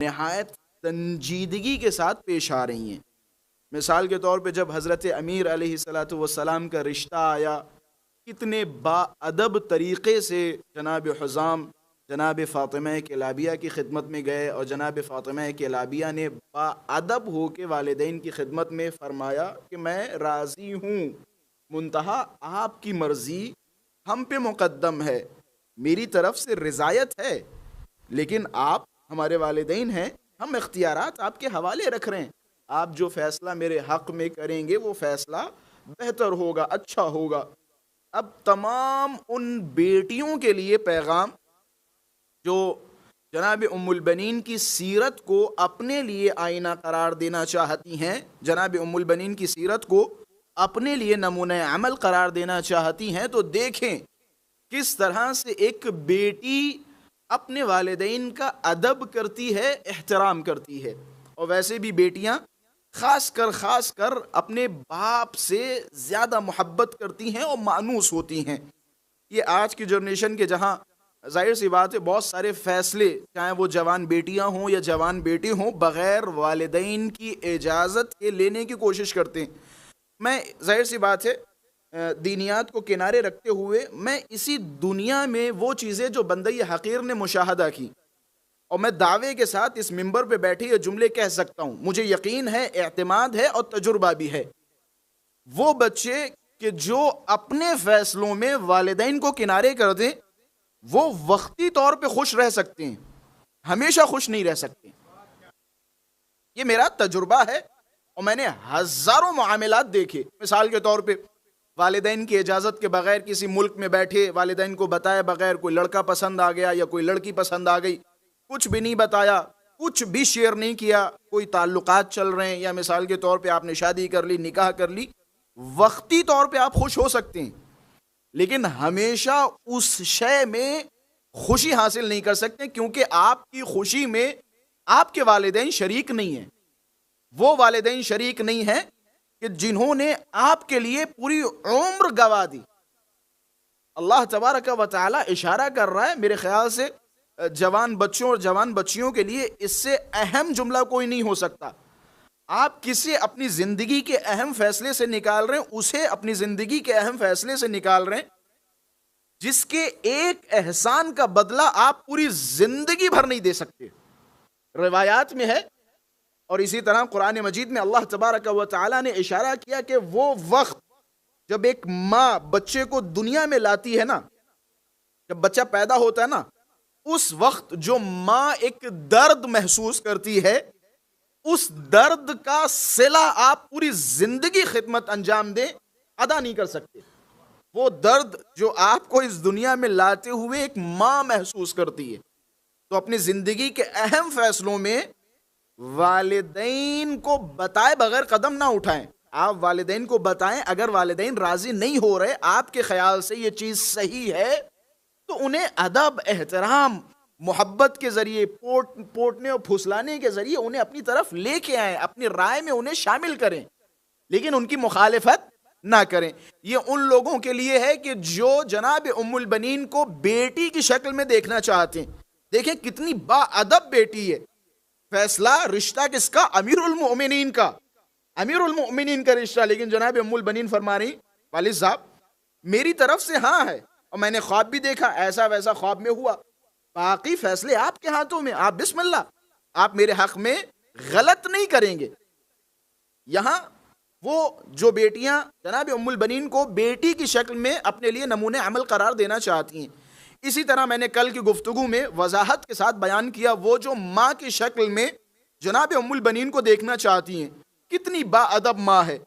نہایت سنجیدگی کے ساتھ پیش آ رہی ہیں۔ مثال کے طور پہ جب حضرت امیر علیہ الصلوۃ والسلام کا رشتہ آیا، کتنے با ادب طریقے سے جناب حزام جناب فاطمہ کلابیہ کی خدمت میں گئے، اور جناب فاطمہ کلابیہ نے با ادب ہو کے والدین کی خدمت میں فرمایا کہ میں راضی ہوں، منتہا آپ کی مرضی ہم پہ مقدم ہے، میری طرف سے رضایت ہے، لیکن آپ ہمارے والدین ہیں، ہم اختیارات آپ کے حوالے رکھ رہے ہیں، آپ جو فیصلہ میرے حق میں کریں گے وہ فیصلہ بہتر ہوگا، اچھا ہوگا۔ اب تمام ان بیٹیوں کے لیے پیغام جو جناب ام البنین کی سیرت کو اپنے لیے آئینہ قرار دینا چاہتی ہیں، جناب ام البنین کی سیرت کو اپنے لیے نمونہ عمل قرار دینا چاہتی ہیں، تو دیکھیں کس طرح سے ایک بیٹی اپنے والدین کا ادب کرتی ہے، احترام کرتی ہے، اور ویسے بھی بیٹیاں خاص کر اپنے باپ سے زیادہ محبت کرتی ہیں اور مانوس ہوتی ہیں۔ یہ آج کی جنریشن کے جہاں ظاہر سی بات ہے بہت سارے فیصلے، چاہے وہ جوان بیٹیاں ہوں یا جوان بیٹے ہوں، بغیر والدین کی اجازت کے لینے کی کوشش کرتے ہیں۔ میں ظاہر سی بات ہے دینیات کو کنارے رکھتے ہوئے میں اسی دنیا میں وہ چیزیں جو بندہ حقیر نے مشاہدہ کی، اور میں دعوے کے ساتھ اس منبر پہ بیٹھے یہ جملے کہہ سکتا ہوں، مجھے یقین ہے، اعتماد ہے اور تجربہ بھی ہے، وہ بچے کہ جو اپنے فیصلوں میں والدین کو کنارے کر دیں، وہ وقتی طور پہ خوش رہ سکتے ہیں، ہمیشہ خوش نہیں رہ سکتے۔ یہ میرا تجربہ ہے، اور میں نے ہزاروں معاملات دیکھے۔ مثال کے طور پہ والدین کی اجازت کے بغیر کسی ملک میں بیٹھے، والدین کو بتائے بغیر کوئی لڑکا پسند آ گیا یا کوئی لڑکی پسند آ گئی، کچھ بھی نہیں بتایا، کچھ بھی شیئر نہیں کیا، کوئی تعلقات چل رہے ہیں، یا مثال کے طور پہ آپ نے شادی کر لی، نکاح کر لی، وقتی طور پہ آپ خوش ہو سکتے ہیں، لیکن ہمیشہ اس شے میں خوشی حاصل نہیں کر سکتے، کیونکہ آپ کی خوشی میں آپ کے والدین شریک نہیں ہیں۔ وہ والدین شریک نہیں ہیں کہ جنہوں نے آپ کے لیے پوری عمر گوا دی۔ اللہ تبارک و تعالی اشارہ کر رہا ہے، میرے خیال سے جوان بچوں اور جوان بچیوں کے لیے اس سے اہم جملہ کوئی نہیں ہو سکتا۔ آپ کسے اپنی زندگی کے اہم فیصلے سے نکال رہے ہیں، اسے اپنی زندگی کے اہم فیصلے سے نکال رہے ہیں جس کے ایک احسان کا بدلہ آپ پوری زندگی بھر نہیں دے سکتے۔ روایات میں ہے، اور اسی طرح قرآن مجید میں اللہ تبارک و تعالی نے اشارہ کیا کہ وہ وقت جب ایک ماں بچے کو دنیا میں لاتی ہے نا، جب بچہ پیدا ہوتا ہے نا، اس وقت جو ماں ایک درد محسوس کرتی ہے، اس درد کا صلہ آپ پوری زندگی خدمت انجام دیں ادا نہیں کر سکتے۔ وہ درد جو آپ کو اس دنیا میں لاتے ہوئے ایک ماں محسوس کرتی ہے، تو اپنی زندگی کے اہم فیصلوں میں والدین کو بتائے بغیر قدم نہ اٹھائیں۔ آپ والدین کو بتائیں، اگر والدین راضی نہیں ہو رہے، آپ کے خیال سے یہ چیز صحیح ہے، تو انہیں ادب، احترام، محبت کے ذریعے، پوٹنے اور پھسلانے کے ذریعے انہیں اپنی طرف لے کے آئیں، اپنی رائے میں انہیں شامل کریں، لیکن ان کی مخالفت نہ کریں۔ یہ ان لوگوں کے لیے ہے کہ جو جناب ام البنین کو بیٹی کی شکل میں دیکھنا چاہتے ہیں۔ دیکھیں کتنی با ادب بیٹی ہے، فیصلہ رشتہ کس کا؟ امیر المؤمنین کا، امیر المؤمنین کا رشتہ، لیکن جناب ام البنین فرما رہی والد صاحب میری طرف سے ہاں ہے، اور میں نے خواب بھی دیکھا، ایسا ویسا خواب میں ہوا، باقی فیصلے آپ کے ہاتھوں میں، آپ بسم اللہ، آپ میرے حق میں غلط نہیں کریں گے۔ یہاں وہ جو بیٹیاں جناب ام البنین کو بیٹی کی شکل میں اپنے لیے نمونے عمل قرار دینا چاہتی ہیں، اسی طرح میں نے کل کی گفتگو میں وضاحت کے ساتھ بیان کیا، وہ جو ماں کی شکل میں جناب ام البنین کو دیکھنا چاہتی ہیں، کتنی با ادب ماں ہے،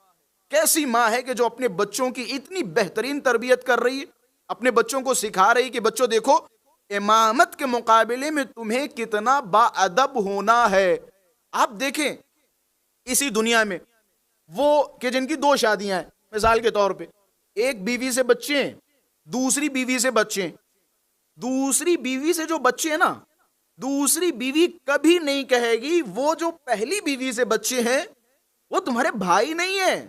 کیسی ماں ہے کہ جو اپنے بچوں کی اتنی بہترین تربیت کر رہی ہے، اپنے بچوں کو سکھا رہی کہ بچوں دیکھو امامت کے مقابلے میں تمہیں کتنا با ادب ہونا ہے۔ آپ دیکھیں اسی دنیا میں وہ کہ جن کی 2 شادیاں ہیں، مثال کے طور پہ ایک بیوی سے بچے ہیں، دوسری بیوی سے بچے ہیں، دوسری بیوی سے جو بچے ہیں نا، دوسری بیوی کبھی نہیں کہے گی وہ جو پہلی بیوی سے بچے ہیں وہ تمہارے بھائی نہیں ہیں،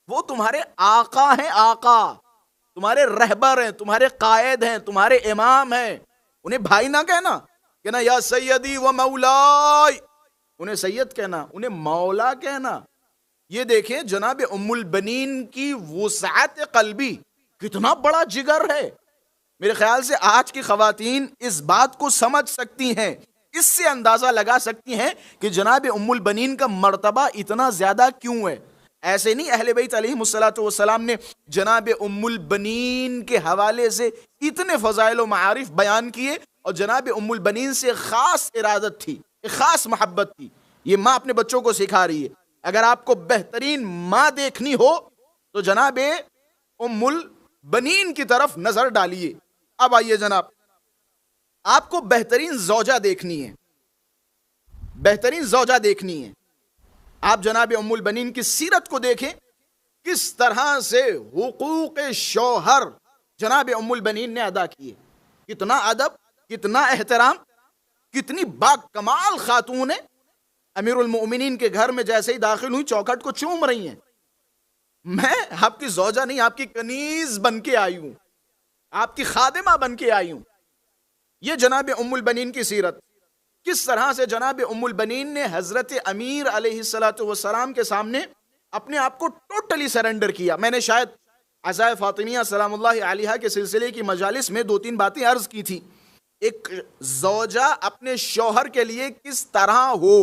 وہ تمہارے آقا ہیں، آقا تمہارے رہبر ہیں، تمہارے قائد ہیں، تمہارے امام ہیں، انہیں بھائی نہ کہنا کہ نا یا سیدی و مولائی، انہیں سید کہنا، انہیں مولا کہنا. یہ دیکھیں جناب ام البنین کی وسعت قلبی، کتنا بڑا جگر ہے. میرے خیال سے آج کی خواتین اس بات کو سمجھ سکتی ہیں، اس سے اندازہ لگا سکتی ہیں کہ جناب ام البنین کا مرتبہ اتنا زیادہ کیوں ہے. ایسے نہیں اہل بیت علیہم الصلوۃ والسلام نے جناب ام البنین کے حوالے سے اتنے فضائل و معارف بیان کیے، اور جناب ام البنین سے خاص ارادت تھی، ایک خاص محبت تھی. یہ ماں اپنے بچوں کو سکھا رہی ہے. اگر آپ کو بہترین ماں دیکھنی ہو تو جناب ام البنین کی طرف نظر ڈالیے. اب آئیے جناب، آپ کو بہترین زوجہ دیکھنی ہے، بہترین زوجہ دیکھنی ہے. آپ جناب ام البنین کی سیرت کو دیکھیں، کس طرح سے حقوق شوہر جناب ام البنین نے ادا کیے. کتنا ادب، کتنا احترام، کتنی با کمال خاتون ہے. امیر المؤمنین کے گھر میں جیسے ہی داخل ہوئی چوکھٹ کو چوم رہی ہیں. میں آپ کی زوجہ نہیں، آپ کی کنیز بن کے آئی ہوں، آپ کی خادمہ بن کے آئی ہوں. یہ جناب ام البنین کی سیرت. کس طرح سے جناب ام البنین نے حضرت امیر علیہ الصلوۃ والسلام کے سامنے اپنے آپ کو ٹوٹلی سرنڈر کیا. میں نے شاید عزائے فاطمیہ سلام اللہ علیہا کے سلسلے کی مجالس میں 2-3 باتیں عرض کی تھی. ایک زوجہ اپنے شوہر کے لیے کس طرح ہو.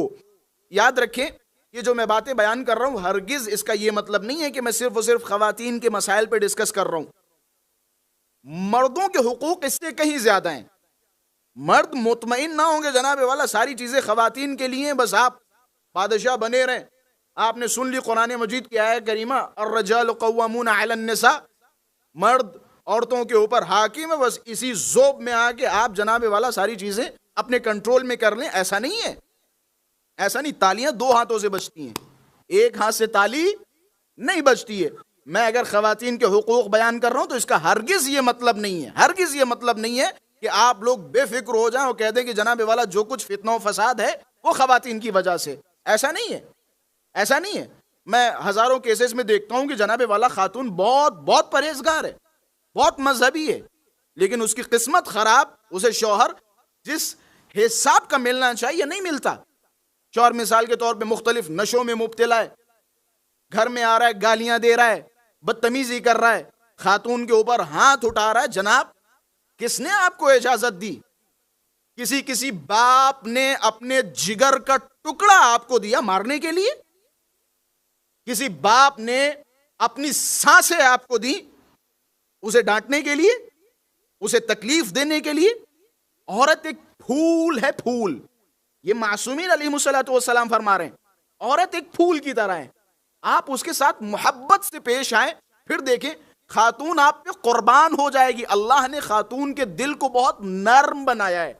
یاد رکھیں، یہ جو میں باتیں بیان کر رہا ہوں ہرگز اس کا یہ مطلب نہیں ہے کہ میں صرف اور صرف خواتین کے مسائل پہ ڈسکس کر رہا ہوں. مردوں کے حقوق اس سے کہیں زیادہ ہیں. مرد مطمئن نہ ہوں گے جناب والا ساری چیزیں خواتین کے لیے، بس آپ بادشاہ بنے رہیں. آپ نے سن لی قرآن مجید کی آیت کریمہ، الرجال قوامون علی النساء، مرد عورتوں کے اوپر حاکم ہے. بس اسی ذوب میں آ کے آپ جناب والا ساری چیزیں اپنے کنٹرول میں کر لیں. ایسا نہیں ہے، ایسا نہیں. تالیاں 2 ہاتھوں سے بجتی ہیں، ایک ہاتھ سے تالی نہیں بجتی ہے. میں اگر خواتین کے حقوق بیان کر رہا ہوں تو اس کا ہرگز یہ مطلب نہیں ہے، ہرگز یہ مطلب نہیں ہے کہ آپ لوگ بے فکر ہو جائیں اور کہہ دیں کہ جناب والا جو کچھ فتنہ و فساد ہے وہ خواتین کی وجہ سے. ایسا نہیں ہے، ایسا نہیں ہے. میں ہزاروں کیسز میں دیکھتا ہوں کہ جناب والا خاتون بہت پرہیزگار ہے، بہت مذہبی ہے، لیکن اس کی قسمت خراب، اسے شوہر جس حساب کا ملنا چاہیے نہیں ملتا. شوہر مثال کے طور پہ مختلف نشوں میں مبتلا ہے، گھر میں آ رہا ہے گالیاں دے رہا ہے، بدتمیزی کر رہا ہے، خاتون کے اوپر ہاتھ اٹھا رہا ہے. جناب کس نے آپ کو اجازت دی؟ کسی باپ نے اپنے جگر کا ٹکڑا آپ کو دیا مارنے کے لیے؟ کسی باپ نے اپنی سانسیں آپ کو دی اسے ڈانٹنے کے لیے، اسے تکلیف دینے کے لیے؟ عورت ایک پھول ہے، پھول. یہ معصومین علیہ الصلوۃ والسلام فرما رہے ہیں عورت ایک پھول کی طرح ہے. آپ اس کے ساتھ محبت سے پیش آئیں، پھر دیکھیں خاتون آپ پہ قربان ہو جائے گی. اللہ نے خاتون کے دل کو بہت نرم بنایا ہے.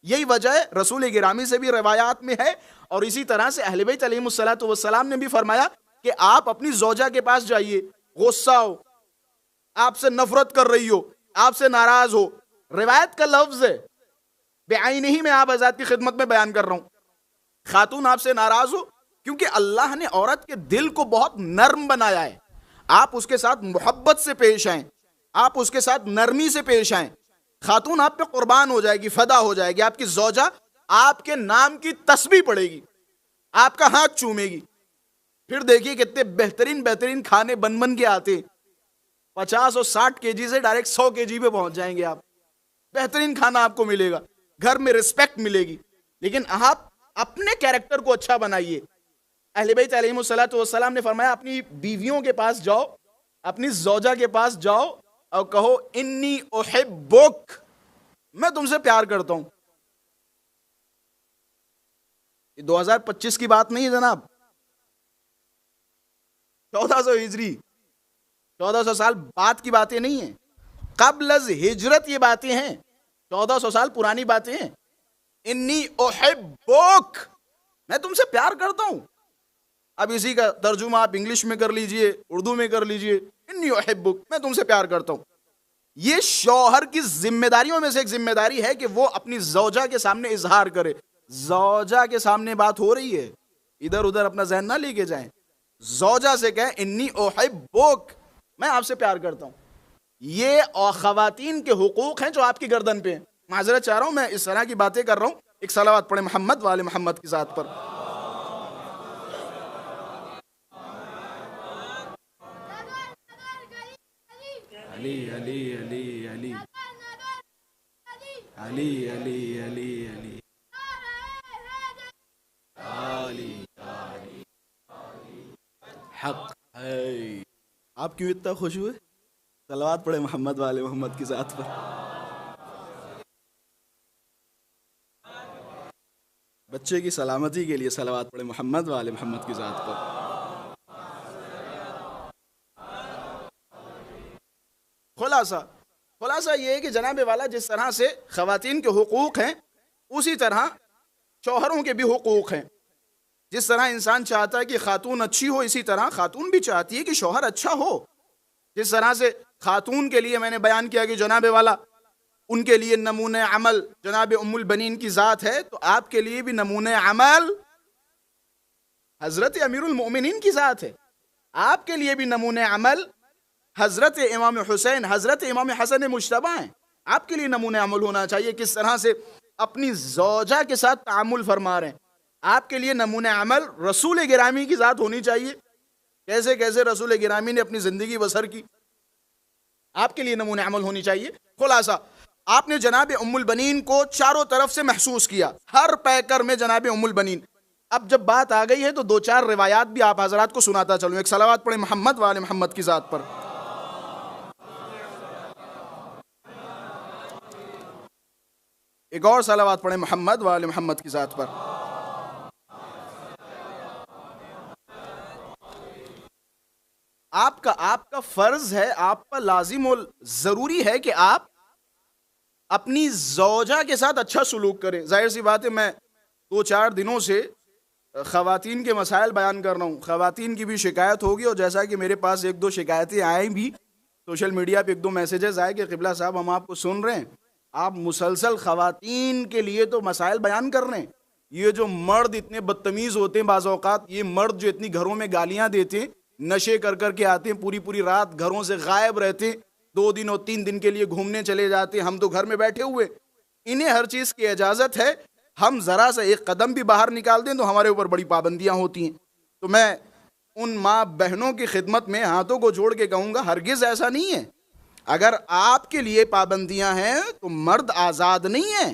یہی وجہ ہے، رسول گرامی سے بھی روایات میں ہے، اور اسی طرح سے اہل بیت علیہم الصلوۃ والسلام نے بھی فرمایا کہ آپ اپنی زوجہ کے پاس جائیے، غصہ ہو، آپ سے نفرت کر رہی ہو، آپ سے ناراض ہو، روایت کا لفظ ہے، بعینہ ہی میں آپ حضرات کی خدمت میں بیان کر رہا ہوں. خاتون آپ سے ناراض ہو، کیونکہ اللہ نے عورت کے دل کو بہت نرم بنایا ہے. آپ اس کے ساتھ محبت سے پیش آئیں، آپ اس کے ساتھ نرمی سے پیش آئیں. خاتون آپ پہ قربان ہو جائے گی، فدا ہو جائے گی. آپ کی زوجہ آپ کے نام کی تسبیح پڑھے گی، آپ کا ہاتھ چومے گی. پھر دیکھیے کتنے بہترین کھانے بن کے آتے، 50 اور 60 kg سے ڈائریکٹ 100 kg پہ پہنچ جائیں گے. آپ بہترین کھانا آپ کو ملے گا، گھر میں رسپیکٹ ملے گی. لیکن آپ اپنے کیریکٹر کو اچھا بنائیے. اہل بیت علیہم الصلوۃ والسلام نے فرمایا اپنی بیویوں کے پاس جاؤ، اپنی زوجہ کے پاس جاؤ اور کہو انی احبک، میں تم سے پیار کرتا ہوں. یہ 2025 کی بات نہیں ہے جناب، 1400 ہجری، 1400 سال بعد کی باتیں نہیں ہیں. قبل از ہجرت یہ باتیں ہیں، 1400 سال پرانی باتیں ہیں. انی احبک، میں تم سے پیار کرتا ہوں. اب اسی کا ترجمہ آپ انگلش میں کر لیجئے، اردو میں کر لیجئے، انی احبک، میں تم سے پیار کرتا ہوں. یہ شوہر کی ذمہ داریوں میں سے ایک ذمہ داری ہے کہ وہ اپنی زوجہ کے سامنے اظہار کرے. زوجہ کے سامنے بات ہو رہی ہے، ادھر ادھر اپنا ذہن نہ لے کے جائیں. زوجہ سے کہیں انی احبک، میں آپ سے پیار کرتا ہوں. یہ خواتین کے حقوق ہیں جو آپ کی گردن پہ ہیں. معذرت چاہ رہا ہوں، میں اس طرح کی باتیں کر رہا ہوں. ایک صلوات پڑھیں محمد والے محمد کی ذات پر. علی علی علی علی علی علی علی علی علی حق ہے. آپ کیوں اتنا خوش ہوئے؟ صلوات پڑھے محمد والے محمد کی ذات پر. بچے کی سلامتی کے لیے صلوات پڑھے محمد والے محمد کی ذات پر. خلاصہ یہ ہے کہ جناب والا جس طرح سے خواتین کے حقوق ہیں اسی طرح شوہروں کے بھی حقوق ہیں. جس طرح انسان چاہتا ہے کہ خاتون اچھی ہو، اسی طرح خاتون بھی چاہتی ہے کہ شوہر اچھا ہو. جس طرح سے خاتون کے لیے میں نے بیان کیا کہ جناب والا ان کے لیے نمونہ عمل جناب ام البنین کی ذات ہے، تو آپ کے لیے بھی نمونہ عمل حضرت امیر المؤمنین کی ذات ہے. آپ کے لیے بھی نمونہ عمل حضرت امام حسین، حضرت امام حسن مجتبی ہیں. آپ کے لیے نمونہ عمل ہونا چاہیے کس طرح سے اپنی زوجہ کے ساتھ تعامل فرما رہے ہیں. آپ کے لیے نمونہ عمل رسول گرامی کی ذات ہونی چاہیے، کیسے کیسے رسول گرامی نے اپنی زندگی بسر کی. آپ کے لیے نمونہ عمل ہونی چاہیے. خلاصہ آپ نے جناب ام البنین کو چاروں طرف سے محسوس کیا، ہر پیکر میں جناب ام البنین. اب جب بات آ گئی ہے تو دو چار روایات بھی آپ حضرات کو سناتا چلوں. ایک صلوات پڑھیں محمد والے محمد کی ذات پر. ایک اور صلوات پڑھیں محمد والے محمد کی ذات پر. آپ کا فرض ہے، آپ پر لازم و ضروری ہے کہ آپ اپنی زوجہ کے ساتھ اچھا سلوک کریں. ظاہر سی بات ہے میں 2-4 دنوں سے خواتین کے مسائل بیان کر رہا ہوں. خواتین کی بھی شکایت ہوگی، اور جیسا کہ میرے پاس 1-2 شکایتیں آئیں بھی، سوشل میڈیا پہ 1-2 میسیجز آئے کہ قبلہ صاحب ہم آپ کو سن رہے ہیں، آپ مسلسل خواتین کے لیے تو مسائل بیان کر رہے ہیں. یہ جو مرد اتنے بدتمیز ہوتے ہیں بعض اوقات، یہ مرد جو اتنی گھروں میں گالیاں دیتے ہیں، نشے کر کر کے آتے ہیں، پوری رات گھروں سے غائب رہتے ہیں، 2 دن اور 3 دن کے لیے گھومنے چلے جاتے ہیں، ہم تو گھر میں بیٹھے ہوئے. انہیں ہر چیز کی اجازت ہے. ہم ذرا سا ایک قدم بھی باہر نکال دیں تو ہمارے اوپر بڑی پابندیاں ہوتی ہیں. تو میں ان ماں بہنوں کی خدمت میں ہاتھوں کو جوڑ کے کہوں گا، ہرگز ایسا نہیں ہے. اگر آپ کے لیے پابندیاں ہیں تو مرد آزاد نہیں ہے.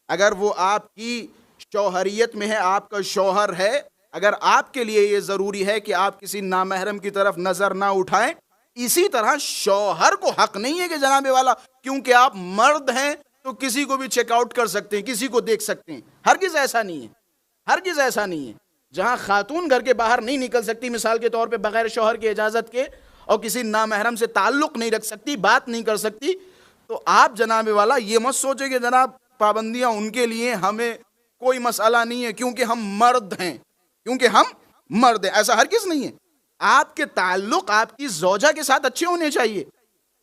اگر وہ آپ کی شوہریت میں ہے، آپ کا شوہر ہے، اگر آپ کے لیے یہ ضروری ہے کہ آپ کسی نامحرم کی طرف نظر نہ اٹھائیں، اسی طرح شوہر کو حق نہیں ہے کہ جناب والا کیونکہ آپ مرد ہیں تو کسی کو بھی چیک آؤٹ کر سکتے ہیں، کسی کو دیکھ سکتے ہیں. ہرگز ایسا نہیں ہے، ہرگز ایسا نہیں ہے. جہاں خاتون گھر کے باہر نہیں نکل سکتی مثال کے طور پہ بغیر شوہر کی اجازت کے، اور کسی نامحرم سے تعلق نہیں رکھ سکتی، بات نہیں کر سکتی، تو آپ جناب والا یہ مت سوچیں کہ جناب پابندیاں ان کے لیے، ہمیں کوئی مسئلہ نہیں ہے کیونکہ ہم مرد ہیں، کیونکہ ہم مرد ہیں. ایسا ہرگز نہیں ہے. آپ کے تعلق آپ کی زوجہ کے ساتھ اچھے ہونے چاہیے.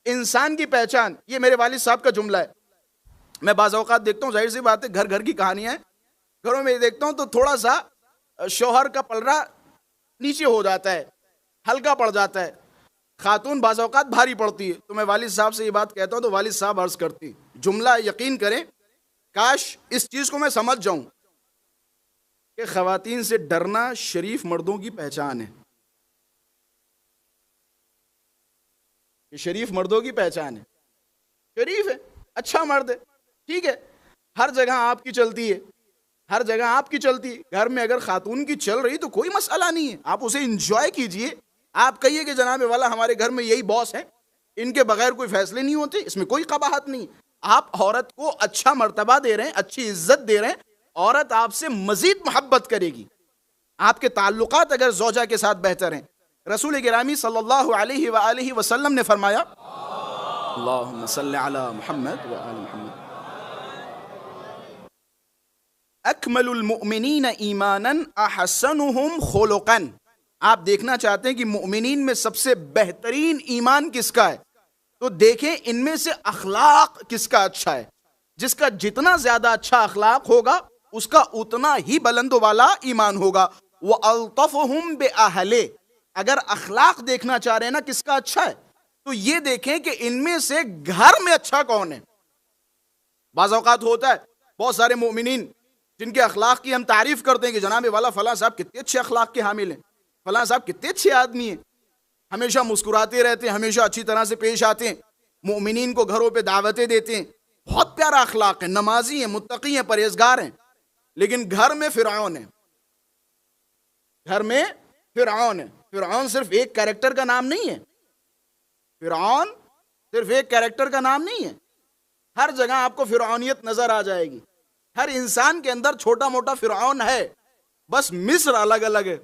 انسان کی پہچان، یہ میرے والد صاحب کا جملہ ہے. میں بعض اوقات دیکھتا ہوں، ظاہر سی بات ہے گھر کی کہانیاں ہیں، گھروں میں دیکھتا ہوں تو تھوڑا سا شوہر کا پلڑا نیچے ہو جاتا ہے، ہلکا پڑ جاتا ہے، خاتون بعض اوقات بھاری پڑتی ہے. تو میں والد صاحب سے یہ بات کہتا ہوں تو والد صاحب عرض کرتی، جملہ یقین کریں کاش اس چیز کو میں سمجھ جاؤں کہ خواتین سے ڈرنا شریف مردوں کی پہچان ہے. یہ شریف مردوں کی پہچان ہے. شریف ہے، اچھا مرد ہے، ٹھیک ہے، ہر جگہ آپ کی چلتی ہے، ہر جگہ آپ کی چلتی ہے. گھر میں اگر خاتون کی چل رہی تو کوئی مسئلہ نہیں ہے، آپ اسے انجوائے کیجئے. آپ کہیے کہ جناب والا ہمارے گھر میں یہی باس ہے، ان کے بغیر کوئی فیصلے نہیں ہوتے، اس میں کوئی قباحت نہیں. آپ عورت کو اچھا مرتبہ دے رہے ہیں، اچھی عزت دے رہے ہیں، عورت آپ سے مزید محبت کرے گی. آپ کے تعلقات اگر زوجہ کے ساتھ بہتر ہیں. رسول گرامی صلی اللہ علیہ وآلہ وسلم نے فرمایا، اللہم صلی علی محمد وآل محمد، اکمل المؤمنین ایمانا احسنہم خلقا. آپ دیکھنا چاہتے ہیں کہ مؤمنین میں سب سے بہترین ایمان کس کا ہے، تو دیکھیں ان میں سے اخلاق کس کا اچھا ہے. جس کا جتنا زیادہ اچھا اخلاق ہوگا اس کا اتنا ہی بلند و بالا ایمان ہوگا. وَأَلْطَفُهُمْ بِأَهْلِ. اگر اخلاق دیکھنا چاہ رہے ہیں نا کس کا اچھا ہے، تو یہ دیکھیں کہ ان میں سے گھر میں اچھا کون ہے. بعض اوقات ہوتا ہے بہت سارے مومنین جن کے اخلاق کی ہم تعریف کرتے ہیں کہ جناب والا فلاں صاحب کتنے اچھے اخلاق کے حامل ہیں، فلاں صاحب کتنے اچھے آدمی ہیں، ہمیشہ مسکراتے رہتے ہیں، ہمیشہ اچھی طرح سے پیش آتے ہیں، مومنین کو گھروں پہ دعوتیں دیتے ہیں، بہت پیارا اخلاق ہے، نمازی ہیں، متقی ہیں، پرہیزگار ہیں، لیکن گھر میں فرعون ہے، گھر میں فرعون ہے۔ فرعون صرف ایک کیریکٹر کا نام نہیں ہے، فرعون صرف ایک کیریکٹر کا نام نہیں ہے، ہر جگہ آپ کو فرعونیت نظر آ جائے گی، ہر انسان کے اندر چھوٹا موٹا فرعون ہے، بس مصر الگ الگ ہے۔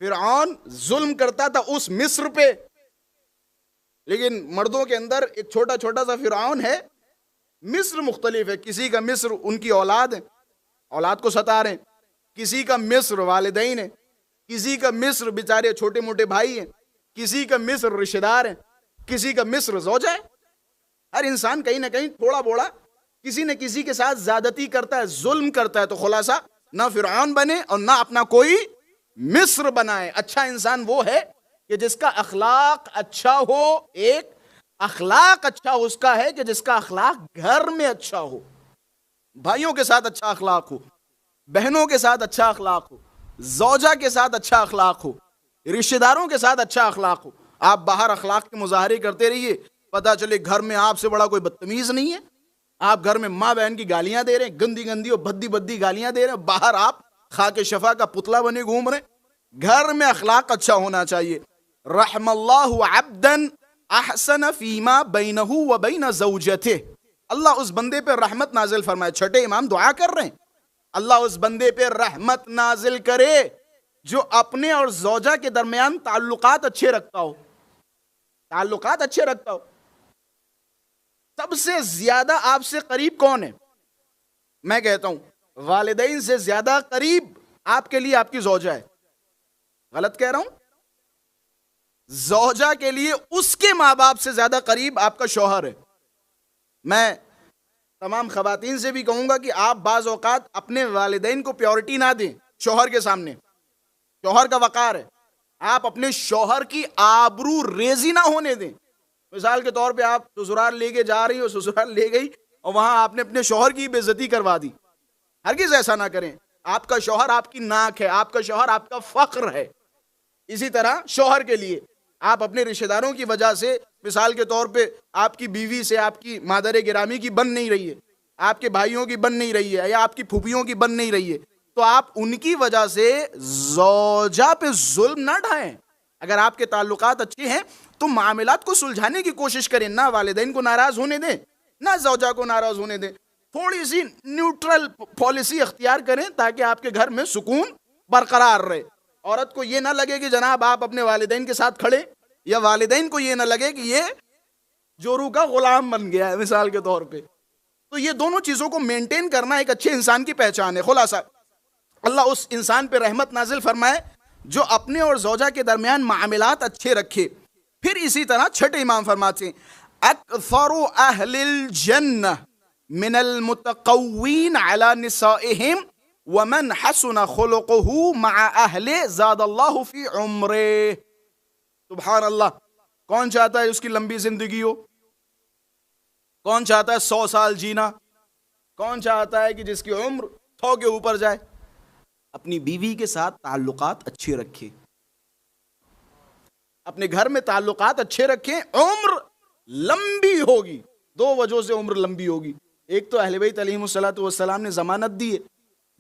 فرعون ظلم کرتا تھا اس مصر پہ، لیکن مردوں کے اندر ایک چھوٹا چھوٹا سا فرعون ہے، مصر مختلف ہے، کسی کا مصر ان کی اولاد ہے، اولاد کو ستا رہے ہیں، کسی کا مصر والدین ہے، کسی کا مصر بیچارے چھوٹے موٹے بھائی ہیں، کسی کا مصر رشتہ دار ہیں، کسی کا مصر زوجہ ہے۔ ہر انسان کہیں نہ کہیں تھوڑا بوڑا کسی نہ کسی کے ساتھ زیادتی کرتا ہے، ظلم کرتا ہے، تو خلاصہ نہ فرعون بنے اور نہ اپنا کوئی مصر بنائے۔ اچھا انسان وہ ہے کہ جس کا اخلاق اچھا ہو، ایک اخلاق اچھا اس کا ہے کہ جس کا اخلاق گھر میں اچھا ہو، بھائیوں کے ساتھ اچھا اخلاق ہو، بہنوں کے ساتھ اچھا اخلاق ہو، زوجہ کے ساتھ اچھا اخلاق ہو، رشتہ داروں کے ساتھ اچھا اخلاق ہو۔ آپ باہر اخلاق کے مظاہرے کرتے رہیے، پتہ چلے گھر میں آپ سے بڑا کوئی بدتمیز نہیں ہے، آپ گھر میں ماں بہن کی گالیاں دے رہے ہیں، گندی گندی اور بھدی بھدی گالیاں دے رہے ہیں، باہر آپ خاک شفا کا پتلا بنے گھوم رہے ہیں۔ گھر میں اخلاق اچھا ہونا چاہیے۔ رحم اللہ عبدا احسن فیما بینہ و بین زوجتہ، اللہ اس بندے پہ رحمت نازل فرمائے۔ چھٹے امام دعا کر رہے ہیں، اللہ اس بندے پہ رحمت نازل کرے جو اپنے اور زوجہ کے درمیان تعلقات اچھے رکھتا ہو، تعلقات اچھے رکھتا ہو۔ سب سے زیادہ آپ سے قریب کون ہے؟ میں کہتا ہوں والدین سے زیادہ قریب آپ کے لیے آپ کی زوجہ ہے۔ غلط کہہ رہا ہوں؟ زوجہ کے لیے اس کے ماں باپ سے زیادہ قریب آپ کا شوہر ہے۔ میں تمام خواتین سے بھی کہوں گا کہ آپ بعض اوقات اپنے والدین کو پیورٹی نہ دیں شوہر کے سامنے، شوہر کا وقار ہے، آپ اپنے شوہر کی آبرو ریزی نہ ہونے دیں۔ مثال کے طور پہ آپ سسرال لے کے جا رہی ہو، سسرال لے گئی اور وہاں آپ نے اپنے شوہر کی بے عزتی کروا دی، ہرگز ایسا نہ کریں۔ آپ کا شوہر آپ کی ناک ہے، آپ کا شوہر آپ کا فخر ہے۔ اسی طرح شوہر کے لیے آپ اپنے رشتہ داروں کی وجہ سے، مثال کے طور پہ آپ کی بیوی سے آپ کی مادر گرامی کی بن نہیں رہی ہے، آپ کے بھائیوں کی بن نہیں رہی ہے، یا آپ کی پھوپھیوں کی بن نہیں رہی ہے، تو آپ ان کی وجہ سے زوجہ پہ ظلم نہ ڈھائیں۔ اگر آپ کے تعلقات اچھے ہیں تو معاملات کو سلجھانے کی کوشش کریں، نہ والدین کو ناراض ہونے دیں، نہ زوجہ کو ناراض ہونے دیں، تھوڑی سی نیوٹرل پالیسی اختیار کریں تاکہ آپ کے گھر میں سکون برقرار رہے۔ عورت کو یہ نہ لگے کہ جناب آپ اپنے والدین کے ساتھ کھڑے، یا والدین کو یہ نہ لگے کہ یہ جورو کا غلام بن گیا ہے مثال کے طور پہ۔ تو یہ دونوں چیزوں کو مینٹین کرنا ایک اچھے انسان کی پہچان ہے۔ خلاصہ اللہ اس انسان پہ رحمت نازل فرمائے جو اپنے اور زوجہ کے درمیان معاملات اچھے رکھے۔ پھر اسی طرح چھٹے امام فرماتے ہیں اکثر اہل الجنہ من المتقوین علی نسائہم ومن حسن خلقہ مع اہل زاد اللہ فی عمرہ۔ سبحان اللہ، کون چاہتا ہے اس کی لمبی زندگی ہو؟ کون چاہتا ہے 100 سال جینا؟ کون چاہتا ہے کہ جس کی عمر 100 کے اوپر جائے؟ اپنی بیوی کے ساتھ تعلقات اچھے رکھے، اپنے گھر میں تعلقات اچھے رکھیں، عمر لمبی ہوگی۔ 2 وجہوں سے عمر لمبی ہوگی، ایک تو اہل بیت علیہم الصلوۃ والسلام نے ضمانت دی ہے،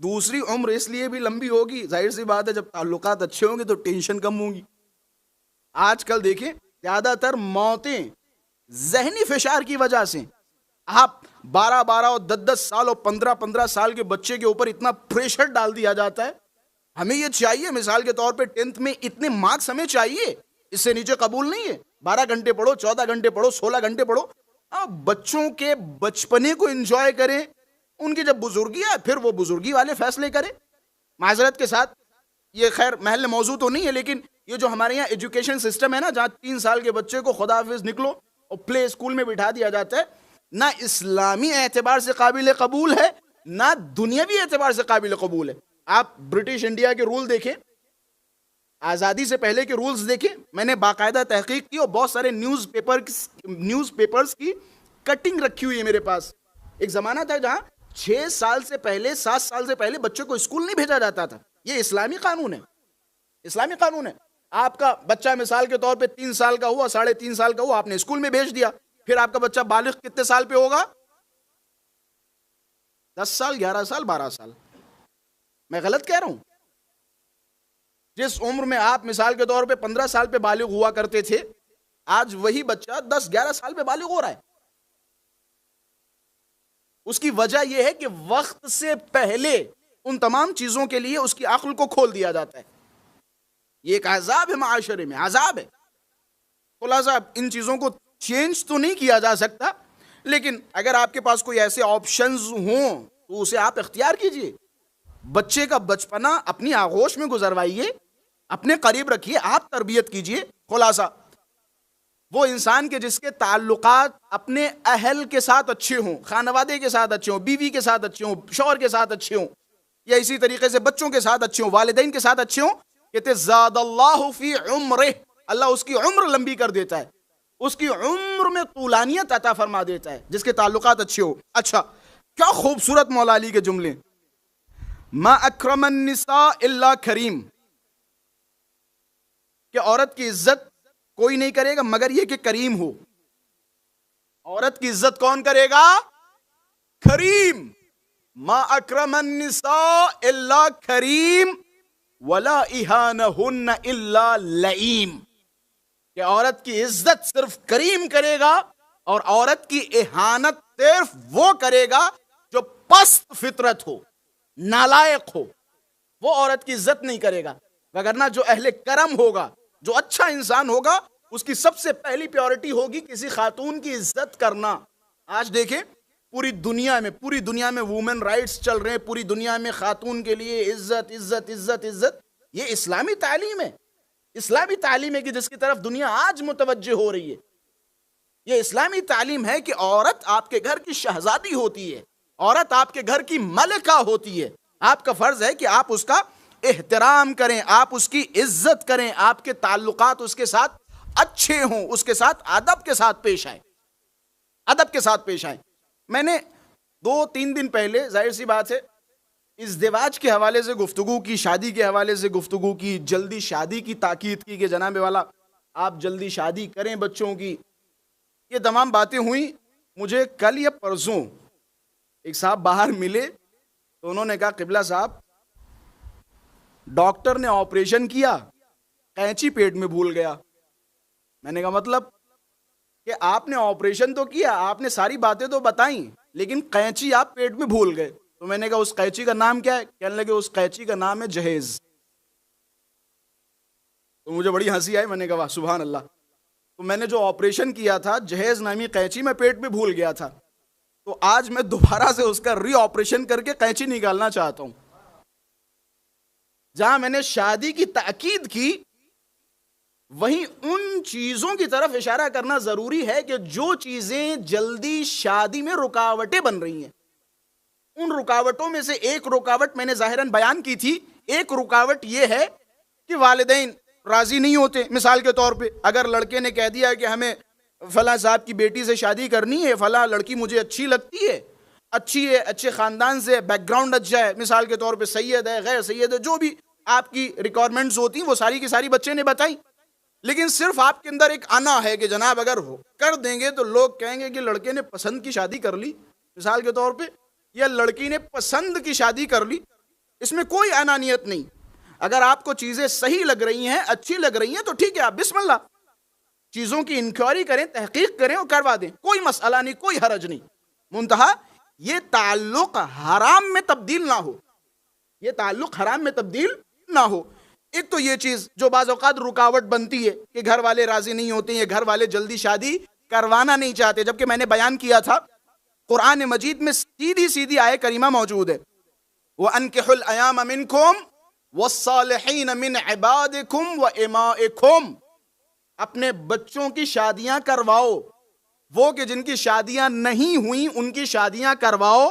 دوسری عمر اس لیے بھی لمبی ہوگی، ظاہر سی بات ہے جب تعلقات اچھے ہوں گے تو ٹینشن کم ہوگی۔ آج کل دیکھیں زیادہ تر موتیں ذہنی فشار کی وجہ سے، آپ 12 اور 10 سال اور 15 سال کے بچے کے اوپر اتنا پریشر ڈال دیا جاتا ہے۔ ہمیں یہ چاہیے مثال کے طور پہ 10th میں اتنے مارکس ہمیں چاہیے، اس سے نیچے قبول نہیں ہے، 12 گھنٹے پڑھو، 14 گھنٹے پڑھو، 16 گھنٹے پڑھو۔ بچوں کے بچپنے کو انجوائے کریں، ان کی جب بزرگی ہے پھر وہ بزرگی والے فیصلے کریں۔ معذرت کے ساتھ یہ خیر محل موضوع تو نہیں ہے، لیکن یہ جو ہمارے یہاں ایجوکیشن سسٹم ہے نا، جہاں 3 سال کے بچے کو خدا حافظ نکلو اور پلے اسکول میں بٹھا دیا جاتا ہے، نہ اسلامی اعتبار سے قابل قبول ہے، نہ دنیاوی اعتبار سے قابل قبول ہے۔ آپ برٹش انڈیا کے رول دیکھیں، آزادی سے پہلے کے رولز دیکھیں، میں نے باقاعدہ تحقیق کی اور بہت سارے نیوز پیپرز کی کٹنگ رکھی ہوئی ہے میرے پاس. ایک زمانہ تھا جہاں 6 سال سے پہلے 7 سال سے پہلے بچوں کو اسکول نہیں بھیجا جاتا تھا. یہ اسلامی قانون ہے، اسلامی قانون ہے. آپ کا بچہ مثال کے طور پہ 3 سال کا ہوا، 3.5 سال کا ہوا، آپ نے اسکول میں بھیج دیا. پھر آپ کا بچہ بالغ کتنے سال پہ ہوگا؟ 10 سال، 11 سال، 12 سال. میں غلط کہہ رہا ہوں؟ جس عمر میں آپ مثال کے طور پہ 15 سال پہ بالغ ہوا کرتے تھے، آج وہی بچہ 10-11 سال پہ بالغ ہو رہا ہے. اس کی وجہ یہ ہے کہ وقت سے پہلے ان تمام چیزوں کے لیے اس کی عقل کو کھول دیا جاتا ہے. یہ ایک عذاب ہے، معاشرے میں عذاب ہے. خلاصہ ان چیزوں کو چینج تو نہیں کیا جا سکتا، لیکن اگر آپ کے پاس کوئی ایسے آپشنز ہوں تو اسے آپ اختیار کیجئے. بچے کا بچپنا اپنی آغوش میں گزروائیے، اپنے قریب رکھیے، آپ تربیت کیجئے. خلاصہ وہ انسان کے جس کے تعلقات اپنے اہل کے ساتھ اچھے ہوں، خانوادے کے ساتھ اچھے ہوں، بیوی کے ساتھ اچھے ہوں، شوہر کے ساتھ اچھے ہوں، یا اسی طریقے سے بچوں کے ساتھ اچھے ہوں، والدین کے ساتھ اچھے ہوں، کہتے زاد اللہ فی عمرہ، اللہ اس کی عمر لمبی کر دیتا ہے، اس کی عمر میں طولانیت عطا فرما دیتا ہے جس کے تعلقات اچھے ہو. اچھا، کیا خوبصورت مولا علی کے جملے. ما اکرم النساء الا کریم، کہ عورت کی عزت کوئی نہیں کرے گا مگر یہ کہ کریم ہو. عورت کی عزت کون کرے گا؟ کریم. ما اکرم النساء الا کریم ولا اہانہن الا لئیم، کہ عورت کی عزت صرف کریم کرے گا اور عورت کی اہانت صرف وہ کرے گا جو پست فطرت ہو، نالائق ہو. وہ عورت کی عزت نہیں کرے گا. وگرنہ جو اہل کرم ہوگا، جو اچھا انسان ہوگا، اس کی سب سے پہلی پیورٹی ہوگی کسی خاتون کی عزت کرنا. آج دیکھیں پوری دنیا میں وومن رائٹس چل رہے ہیں، پوری دنیا میں خاتون کے لیے عزت عزت عزت عزت. یہ اسلامی تعلیم ہے، اسلامی تعلیم ہے کہ جس کی طرف دنیا آج متوجہ ہو رہی ہے. یہ اسلامی تعلیم ہے کہ عورت آپ کے گھر کی شہزادی ہوتی ہے، عورت آپ کے گھر کی ملکہ ہوتی ہے. آپ کا فرض ہے کہ آپ اس کا احترام کریں، آپ اس کی عزت کریں، آپ کے تعلقات اس کے ساتھ اچھے ہوں، اس کے ساتھ ادب کے ساتھ پیش آئیں، ادب کے ساتھ پیش آئیں. میں نے 2-3 دن پہلے ظاہر سی بات ہے ازدواج کے حوالے سے گفتگو کی، شادی کے حوالے سے گفتگو کی، جلدی شادی کی تاکید کی کہ جناب والا آپ جلدی شادی کریں بچوں کی. یہ تمام باتیں ہوئیں. مجھے کل یا پرسوں ایک صاحب باہر ملے تو انہوں نے کہا قبلہ صاحب ڈاکٹر نے آپریشن کیا، قینچی پیٹ میں بھول گیا. میں نے کہا مطلب کہ آپ نے آپریشن تو کیا، آپ نے ساری باتیں تو بتائیں، لیکن قینچی آپ پیٹ میں بھول گئے. تو میں نے کہا اس قینچی کا نام کیا ہے؟ کہنے لگے اس قینچی کا نام ہے جہیز. تو مجھے بڑی ہنسی آئی. میں نے کہا سبحان اللہ. تو میں نے جو آپریشن کیا تھا جہیز نامی قینچی میں پیٹ میں بھول گیا تھا، تو آج میں دوبارہ سے اس کا ری آپریشن کر کے قینچی نکالنا چاہتا ہوں. جہاں میں نے شادی کی تاکید کی، وہیں ان چیزوں کی طرف اشارہ کرنا ضروری ہے کہ جو چیزیں جلدی شادی میں رکاوٹیں بن رہی ہیں. ان رکاوٹوں میں سے ایک رکاوٹ میں نے ظاہراً بیان کی تھی. ایک رکاوٹ یہ ہے کہ والدین راضی نہیں ہوتے. مثال کے طور پہ اگر لڑکے نے کہہ دیا کہ ہمیں فلاں صاحب کی بیٹی سے شادی کرنی ہے، فلاں لڑکی مجھے اچھی لگتی ہے، اچھی ہے، اچھے خاندان سے، بیک گراؤنڈ اچھا ہے، مثال کے طور پہ سید ہے، غیر سید ہے، جو بھی آپ کی ریکوائرمنٹس ہوتی ہیں وہ ساری کی ساری بچے نے بتائی. لیکن صرف آپ کے اندر ایک انا ہے کہ جناب اگر کر دیں گے تو لوگ کہیں گے کہ لڑکے نے پسند کی شادی کر لی، مثال کے طور پہ، یا لڑکی نے پسند کی شادی کر لی. اس میں کوئی انانیت نہیں. اگر آپ کو چیزیں صحیح لگ رہی ہیں، اچھی لگ رہی ہیں تو ٹھیک ہے، آپ بسم اللہ چیزوں کی انکوائری کریں، تحقیق کریں اور کروا دیں. کوئی مسئلہ نہیں، کوئی حرج نہیں. منتہا یہ تعلق حرام میں تبدیل نہ ہو، یہ تعلق حرام میں تبدیل نہ ہو. ایک تو یہ چیز جو بعض اوقات رکاوٹ بنتی ہے کہ گھر والے راضی نہیں ہوتے ہیں، گھر والے جلدی شادی کروانا نہیں چاہتے. جبکہ میں نے بیان کیا تھا قرآن مجید میں سیدھی آیت کریمہ موجود ہے، وَأَنْكِحُوا الْأَيَامَ مِنْكُمْ وَالصَّالِحِينَ مِنْ عِبَادِكُمْ وَإِمَائِكُمْ. اپنے بچوں کی شادیاں کرواؤ، وہ کہ جن کی شادیاں نہیں ہوئیں ان کی شادیاں کرواؤ،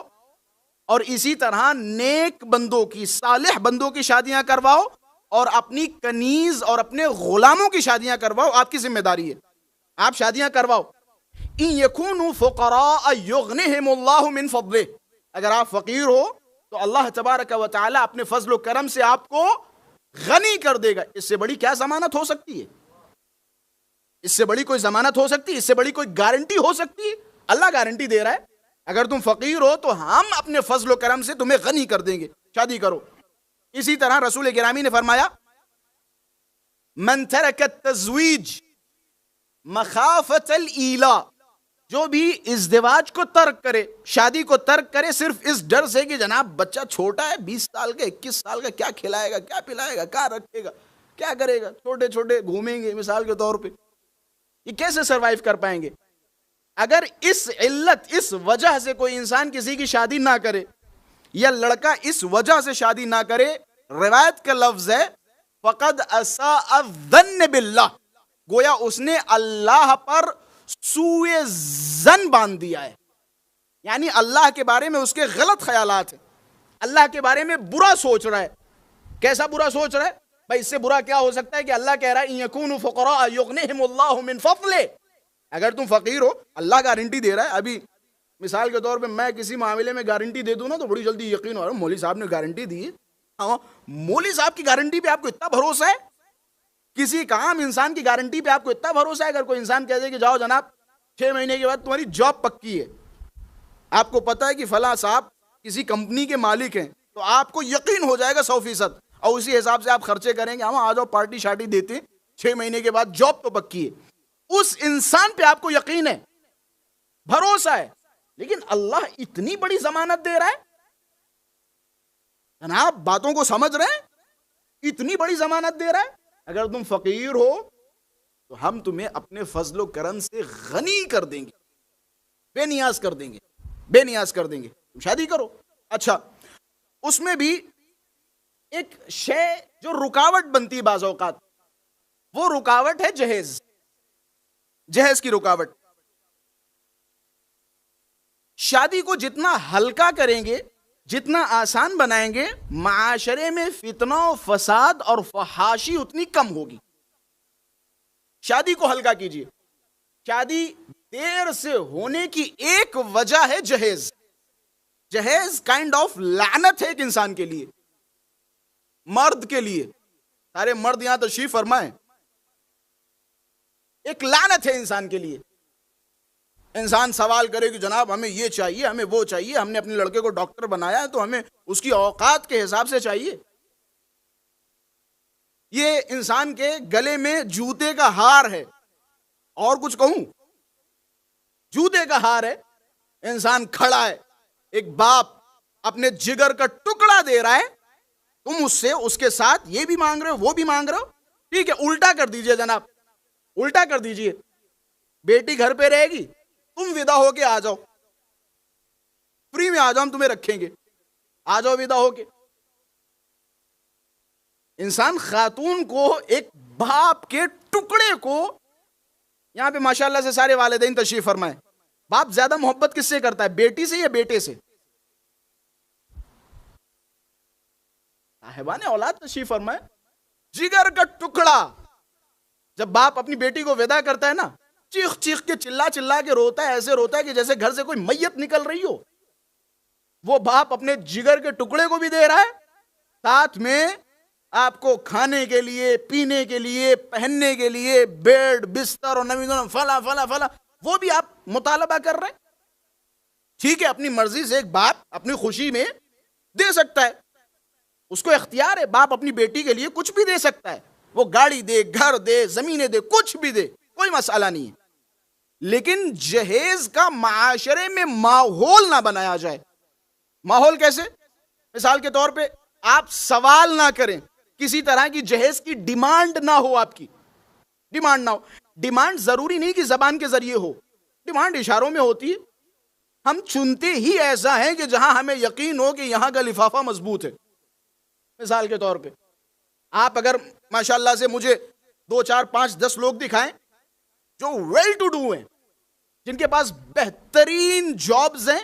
اور اسی طرح نیک بندوں کی، صالح بندوں کی شادیاں کرواؤ، اور اپنی کنیز اور اپنے غلاموں کی شادیاں کرواؤ، آپ کی ذمہ داری ہے، آپ شادیاں کرواؤ. ان یکونوا فقراء یغنہم اللہ من فضلہ، اگر آپ فقیر ہو تو اللہ تبارک و تعالی اپنے فضل و کرم سے آپ کو غنی کر دے گا. اس سے بڑی کیا ضمانت ہو سکتی ہے؟ اس سے بڑی کوئی ضمانت ہو سکتی ہے؟ اس سے بڑی کوئی گارنٹی ہو سکتی ہے؟ اللہ گارنٹی دے رہا ہے، اگر تم فقیر ہو تو ہم اپنے فضل و کرم سے تمہیں غنی کر دیں گے، شادی کرو. اسی طرح رسول گرامی نے فرمایا من ترک التزویج مخافت الایلا، جو بھی ازدواج کو ترک کرے، شادی کو ترک کرے صرف اس ڈر سے کہ جناب بچہ چھوٹا ہے، 20 سال کا 21 سال کا، کیا کھلائے گا، کیا پلائے گا، کیا رکھے گا، کیا کرے گا، چھوٹے چھوٹے گھومیں گے مثال کے طور پہ، یہ کیسے سروائیو کر پائیں گے؟ اگر اس علت، اس وجہ سے کوئی انسان کسی کی شادی نہ کرے، یا لڑکا اس وجہ سے شادی نہ کرے، روایت کا لفظ ہے فقد اساء الظن باللہ، گویا اس نے اللہ پر سوء ظن باندھ دیا ہے، یعنی اللہ کے بارے میں اس کے غلط خیالات ہیں، اللہ کے بارے میں برا سوچ رہا ہے. کیسا برا سوچ رہا ہے بھائی؟ اس سے برا کیا ہو سکتا ہے کہ اللہ کہہ رہا ہے ان یکونوا فقراء یغنہم اللہ من فضلہ، اگر تم فقیر ہو اللہ گارنٹی دے رہا ہے. ابھی مثال کے طور پہ میں کسی معاملے میں گارنٹی دے دوں نا تو بڑی جلدی یقین ہو رہا ہے مولوی صاحب نے گارنٹی دی ہے. ہاں، مولوی صاحب کی گارنٹی پہ آپ کو اتنا بھروسہ ہے؟ کسی عام انسان کی گارنٹی پہ آپ کو اتنا بھروسہ ہے؟ اگر کوئی انسان کہہ دے کہ جاؤ جناب 6 مہینے کے بعد تمہاری جاب پکی ہے، آپ کو پتا ہے کہ فلاں صاحب کسی کمپنی کے مالک ہیں، تو آپ کو یقین ہو جائے گا 100%، اور اسی حساب سے آپ خرچے کریں گے، ہم آ جاؤ پارٹی شارٹی دیتے، 6 مہینے کے بعد جاب تو پکی ہے. اس انسان پہ آپ کو یقین ہے، بھروسہ ہے. لیکن اللہ اتنی بڑی ضمانت دے رہا ہے، جناب باتوں کو سمجھ رہے ہیں؟ اتنی بڑی ضمانت دے رہا ہے، اگر تم فقیر ہو تو ہم تمہیں اپنے فضل و کرم سے غنی کر دیں گے، بے نیاز کر دیں گے، بے نیاز کر دیں گے، تم شادی کرو. اچھا، اس میں بھی ایک شے جو رکاوٹ بنتی بعض اوقات، وہ رکاوٹ ہے جہیز، جہیز کی رکاوٹ. شادی کو جتنا ہلکا کریں گے، جتنا آسان بنائیں گے، معاشرے میں فتنہ و فساد اور فحاشی اتنی کم ہوگی. شادی کو ہلکا کیجیے. شادی دیر سے ہونے کی ایک وجہ ہے جہیز. جہیز کائنڈ آف لعنت ہے ایک انسان کے لیے، مرد کے لیے. سارے مرد یہاں تشریف فرمائیں. ایک لعنت ہے انسان کے لیے. انسان سوال کرے کہ جناب ہمیں یہ چاہیے، ہمیں وہ چاہیے، ہم نے اپنے لڑکے کو ڈاکٹر بنایا ہے تو ہمیں اس کی اوقات کے حساب سے چاہیے. یہ انسان کے گلے میں جوتے کا ہار ہے، اور کچھ کہوں؟ جوتے کا ہار ہے. انسان کھڑا ہے، ایک باپ اپنے جگر کا ٹکڑا دے رہا ہے، تم اس سے اس کے ساتھ یہ بھی مانگ رہے ہو، وہ بھی مانگ رہے ہو. ٹھیک ہے، الٹا کر دیجئے جناب، الٹا کر دیجئے. بیٹی گھر پہ رہے گی، تم ودا ہو کے آ جاؤ، فری میں آ جاؤ، ہم تمہیں رکھیں گے، آ جاؤ ودا ہو کے. انسان خاتون کو، ایک باپ کے ٹکڑے کو، یہاں پہ ماشاءاللہ سے سارے والدین تشریف فرمائیں. باپ زیادہ محبت کس سے کرتا ہے، بیٹی سے یا بیٹے سے؟ صاحبان اولاد تشریف فرمائیں. جگر کا ٹکڑا جب باپ اپنی بیٹی کو ودا کرتا ہے نا، چیخ چیخ کے، چلا چلا کے روتا ہے، ایسے روتا ہے کہ جیسے گھر سے کوئی میت نکل رہی ہو. وہ باپ اپنے جگر کے ٹکڑے کو بھی دے رہا ہے، ساتھ میں آپ کو کھانے کے لیے، پینے کے لیے، پہننے کے لیے بیڈ، بستر اور نوی فلا فلا فلا، وہ بھی آپ مطالبہ کر رہے ہیں. ٹھیک ہے، اپنی مرضی سے ایک باپ اپنی خوشی میں دے سکتا ہے، اس کو اختیار ہے. باپ اپنی بیٹی کے لیے کچھ بھی دے سکتا ہے، وہ گاڑی دے، گھر دے، زمینیں دے، کچھ بھی دے، کوئی مسئلہ نہیں ہے. لیکن جہیز کا معاشرے میں ماحول نہ بنایا جائے. ماحول کیسے؟ مثال کے طور پہ آپ سوال نہ کریں، کسی طرح کی جہیز کی ڈیمانڈ نہ ہو، آپ کی ڈیمانڈ نہ ہو. ڈیمانڈ ضروری نہیں کہ زبان کے ذریعے ہو، ڈیمانڈ اشاروں میں ہوتی ہے. ہم چنتے ہی ایسا ہے کہ جہاں ہمیں یقین ہو کہ یہاں کا لفافہ مضبوط ہے. مثال کے طور پہ آپ اگر ماشاءاللہ سے مجھے 2 4 5 10 لوگ دکھائیں جو ویل ٹو ڈو ہیں، جن کے پاس بہترین جابز ہیں،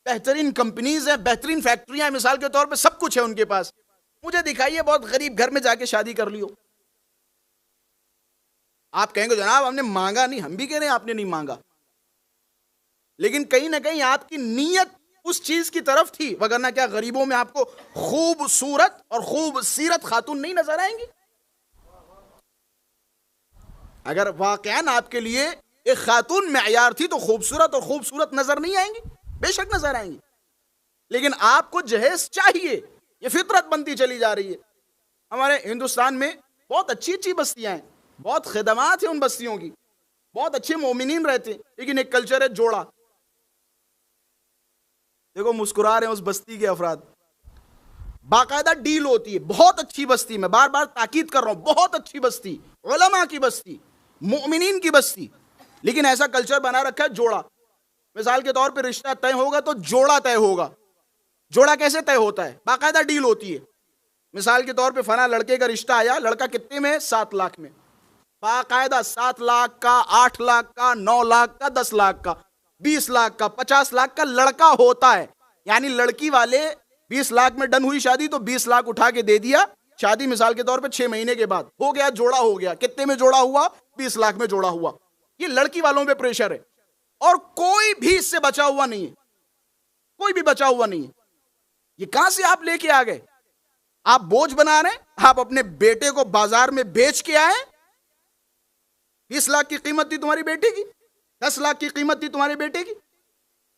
بہترین کمپنیز ہیں، بہترین فیکٹریاں ہیں، مثال کے طور پہ سب کچھ ہے ان کے پاس، مجھے دکھائیے بہت غریب گھر میں جا کے شادی کر لی ہو. آپ کہیں گے جناب ہم نے مانگا نہیں. ہم بھی کہہ رہے ہیں آپ نے نہیں مانگا, لیکن کہیں نہ کہیں آپ کی نیت اس چیز کی طرف تھی, وگرنہ کیا غریبوں میں آپ کو خوبصورت اور خوبصیرت خاتون نہیں نظر آئیں گی؟ اگر واقعاً آپ کے لیے ایک خاتون معیار تھی تو خوبصورت نظر نہیں آئیں گی؟ بے شک نظر آئیں گی. لیکن آپ کو جہیز چاہیے, یہ فطرت بنتی چلی جا رہی ہے. ہمارے ہندوستان میں بہت اچھی اچھی بستیاں ہیں, بہت خدمات ہیں ان بستیوں کی, بہت اچھے مومنین رہتے ہیں, لیکن ایک کلچر ہے جوڑا. دیکھو مسکرا رہے ہیں اس بستی کے افراد, باقاعدہ ڈیل ہوتی ہے. بہت اچھی بستی, میں بار بار تاکید کر رہا ہوں, بہت اچھی بستی, علماء کی بستی, مومنین کی بستی, لیکن ایسا کلچر بنا رکھا ہے جوڑا. مثال کے طور پہ رشتہ طے ہوگا تو جوڑا طے ہوگا. جوڑا کیسے طے ہوتا ہے؟ باقاعدہ ڈیل ہوتی ہے. مثال کے طور پہ فلاں لڑکے کا رشتہ آیا, لڑکا کتنے میں؟ 7 لاکھ میں. باقاعدہ 7 لاکھ کا, 8 لاکھ کا, 9 لاکھ کا, 10 لاکھ کا, 20 لاکھ کا, 50 لاکھ کا لڑکا ہوتا ہے. یعنی لڑکی والے 20 لاکھ میں ڈن ہوئی شادی تو 20 لاکھ اٹھا کے دے دیا. شادی مثال کے طور پہ 6 مہینے کے بعد ہو گیا, جوڑا ہو گیا. کتنے میں جوڑا ہوا؟ 20 لاکھ میں جوڑا ہوا. یہ لڑکی والوں پہ پریشر ہے, اور کوئی بھی اس سے بچا ہوا نہیں ہے, کوئی بھی بچا ہوا نہیں ہے. یہ کہاں سے آپ لے کے آ گئے؟ آپ بوجھ بنا رہے ہیں. آپ اپنے بیٹے کو بازار میں بیچ کے آئے. 20 لاکھ کی قیمت تھی تمہاری بیٹے کی, 10 لاکھ کی قیمت تھی تمہارے بیٹے کی.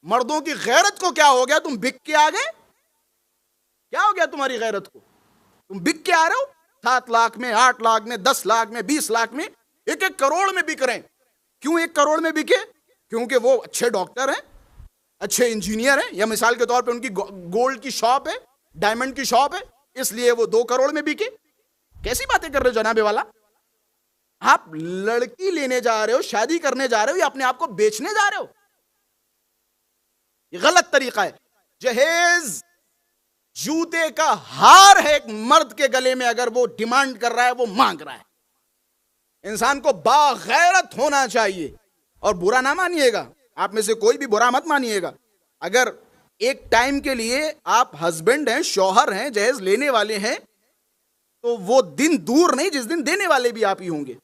مردوں کی غیرت کو کیا ہو گیا؟ تم بک کے آ گئے. کیا ہو گیا تمہاری غیرت کو؟ تم بک کے آ رہے ہو. 7 لاکھ میں, 8 لاکھ میں, 10 لاکھ میں, 20 لاکھ میں, 1 کروڑ میں بک رہے ہیں. کیوں 1 کروڑ میں بکے؟ کیونکہ وہ اچھے ڈاکٹر ہیں, اچھے انجینئر ہیں, یا مثال کے طور پہ ان کی گولڈ کی شاپ ہے, ڈائمنڈ کی شاپ ہے, اس لیے وہ 2 کروڑ میں بکے. کیسی باتیں کر رہے ہو جناب والا؟ آپ لڑکی لینے جا رہے ہو, شادی کرنے جا رہے ہو, یا اپنے آپ کو بیچنے جا رہے ہو؟ یہ غلط طریقہ ہے. جہیز جوتے کا ہار ہے ایک مرد کے گلے میں, اگر وہ ڈیمانڈ کر رہا ہے, وہ مانگ رہا ہے. انسان کو باغیرت ہونا چاہیے. اور برا نہ مانیے گا, آپ میں سے کوئی بھی برا مت مانیے گا, اگر ایک ٹائم کے لیے آپ ہسبینڈ ہیں, شوہر ہیں, جہیز لینے والے ہیں, تو وہ دن دور نہیں جس دن دینے والے بھی آپ ہی ہوں گے.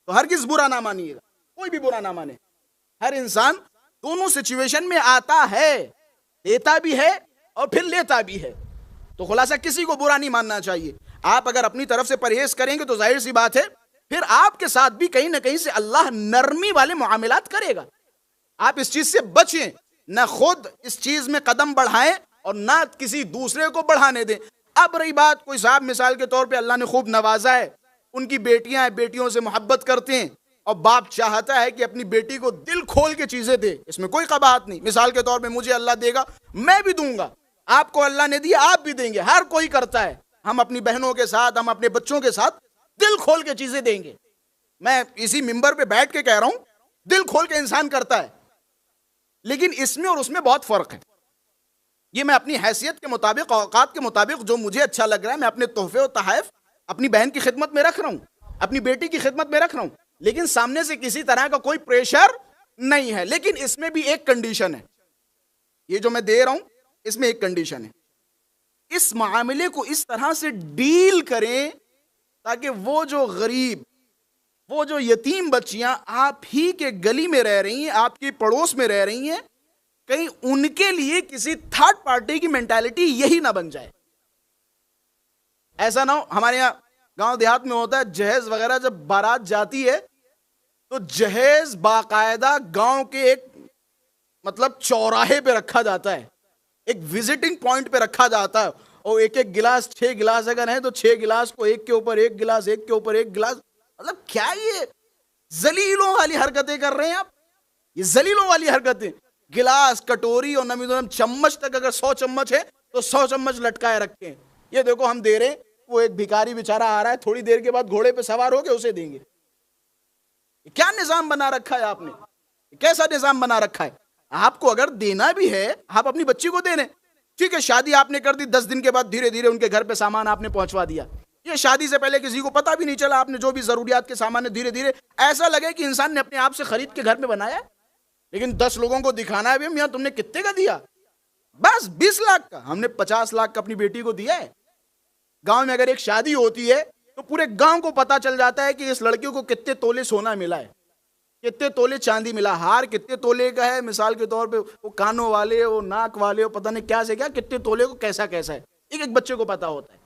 تو ہرگز برا نہ مانیے گا, کوئی بھی برا نہ مانے. ہر انسان دونوں سچویشن میں آتا ہے, دیتا بھی ہے اور پھر لیتا بھی ہے. تو خلاصہ کسی کو برا نہیں ماننا چاہیے. آپ اگر اپنی طرف سے پرہیز کریں گے تو ظاہر سی بات ہے پھر آپ کے ساتھ بھی کہیں نہ کہیں سے اللہ نرمی والے معاملات کرے گا. آپ اس چیز سے بچیں, نہ خود اس چیز میں قدم بڑھائیں اور نہ کسی دوسرے کو بڑھانے دیں. اب رہی بات, کوئی صاحب مثال کے طور پہ اللہ نے خوب نوازا ہے, ان کی بیٹیاں ہیں, بیٹیوں سے محبت کرتے ہیں, اور باپ چاہتا ہے کہ اپنی بیٹی کو دل کھول کے چیزیں دے, اس میں کوئی قباحت نہیں. مثال کے طور پہ مجھے اللہ دے گا, میں بھی دوں گا, آپ کو اللہ نے دیا آپ بھی دیں گے, ہر کوئی کرتا ہے. ہم اپنی بہنوں کے ساتھ, ہم اپنے بچوں کے ساتھ دل کھول کے چیزیں دیں گے. میں اسی ممبر پہ بیٹھ کے کہہ رہا ہوں, دل کھول کے انسان کرتا ہے, لیکن اس میں اور اس میں بہت فرق ہے. یہ میں اپنی حیثیت کے مطابق, اوقات کے مطابق جو مجھے اچھا لگ رہا ہے, میں اپنے تحفے و تحائف اپنی بہن کی خدمت میں رکھ رہا ہوں, اپنی بیٹی کی خدمت میں رکھ رہا ہوں, لیکن سامنے سے کسی طرح کا کوئی پریشر نہیں ہے. لیکن اس میں بھی ایک کنڈیشن ہے, یہ جو میں دے رہا ہوں اس میں ایک کنڈیشن ہے. اس معاملے کو اس طرح سے ڈیل کریں تاکہ وہ جو غریب, وہ جو یتیم بچیاں آپ ہی کے گلی میں رہ رہی ہیں, آپ کی پڑوس میں رہ رہی ہیں, کہیں ان کے لیے کسی تھرڈ پارٹی کی مینٹالٹی یہی نہ بن جائے. ایسا نہ ہو, ہمارے یہاں گاؤں دیہات میں ہوتا ہے, جہیز وغیرہ جب بارات جاتی ہے تو جہیز باقاعدہ گاؤں کے ایک مطلب چوراہے پہ رکھا جاتا ہے, ایک وزٹنگ پوائنٹ پہ رکھا جاتا ہے, اور ایک ایک گلاس, 6 گلاس اگر ہیں تو 6 گلاس کو ایک کے اوپر ایک گلاس, ایک کے اوپر ایک گلاس. مطلب کیا یہ ذلیلوں والی حرکتیں کر رہے ہیں آپ؟ یہ ذلیلوں والی حرکتیں. گلاس, کٹوری اور نمی چمچ تک اگر 100 چمچ ہے تو 100 چمچ لٹکائے رکھتے ہیں. یہ دیکھو ہم دے رہے ہیں, وہ ایک بھکاری بیچارہ آ رہا ہے, تھوڑی دیر کے بعد گھوڑے پہ سوار ہو کے اسے دیں گے. کیا نظام بنا رکھا ہے آپ نے؟ کیسا نظام بنا رکھا ہے؟ آپ کو اگر دینا بھی ہے, آپ اپنی بچی کو دے دیں, ٹھیک ہے, شادی آپ نے کر دی, 10 دن کے بعد دھیرے دھیرے ان کے گھر پہ سامان آپ نے پہنچوا دیا. یہ شادی سے پہلے کسی کو پتا بھی نہیں چلا, آپ نے جو بھی ضروریات کے سامان ہے دھیرے دھیرے ایسا لگے کہ انسان نے اپنے آپ سے خرید کے گھر میں بنایا, لیکن 10 لوگوں کو دکھانا ہے, میاں تم نے کتنے کا دیا؟ بس 20 لاکھ کا. ہم نے 50 لاکھ کا اپنی بیٹی کو دیا ہے. گاؤں میں اگر ایک شادی ہوتی ہے تو پورے گاؤں کو پتا چل جاتا ہے کہ اس لڑکیوں کو کتنے تولے سونا ملا ہے، کتنے تولے چاندی ملا، ہار کتنے تولے کا ہے، مثال کے طور پہ وہ کانوں والے، وہ ناک والے، وہ پتہ نہیں کیا سے کیا، کتنے تولے کو کیسا کیسا ہے، ایک ایک بچے کو پتا ہوتا ہے۔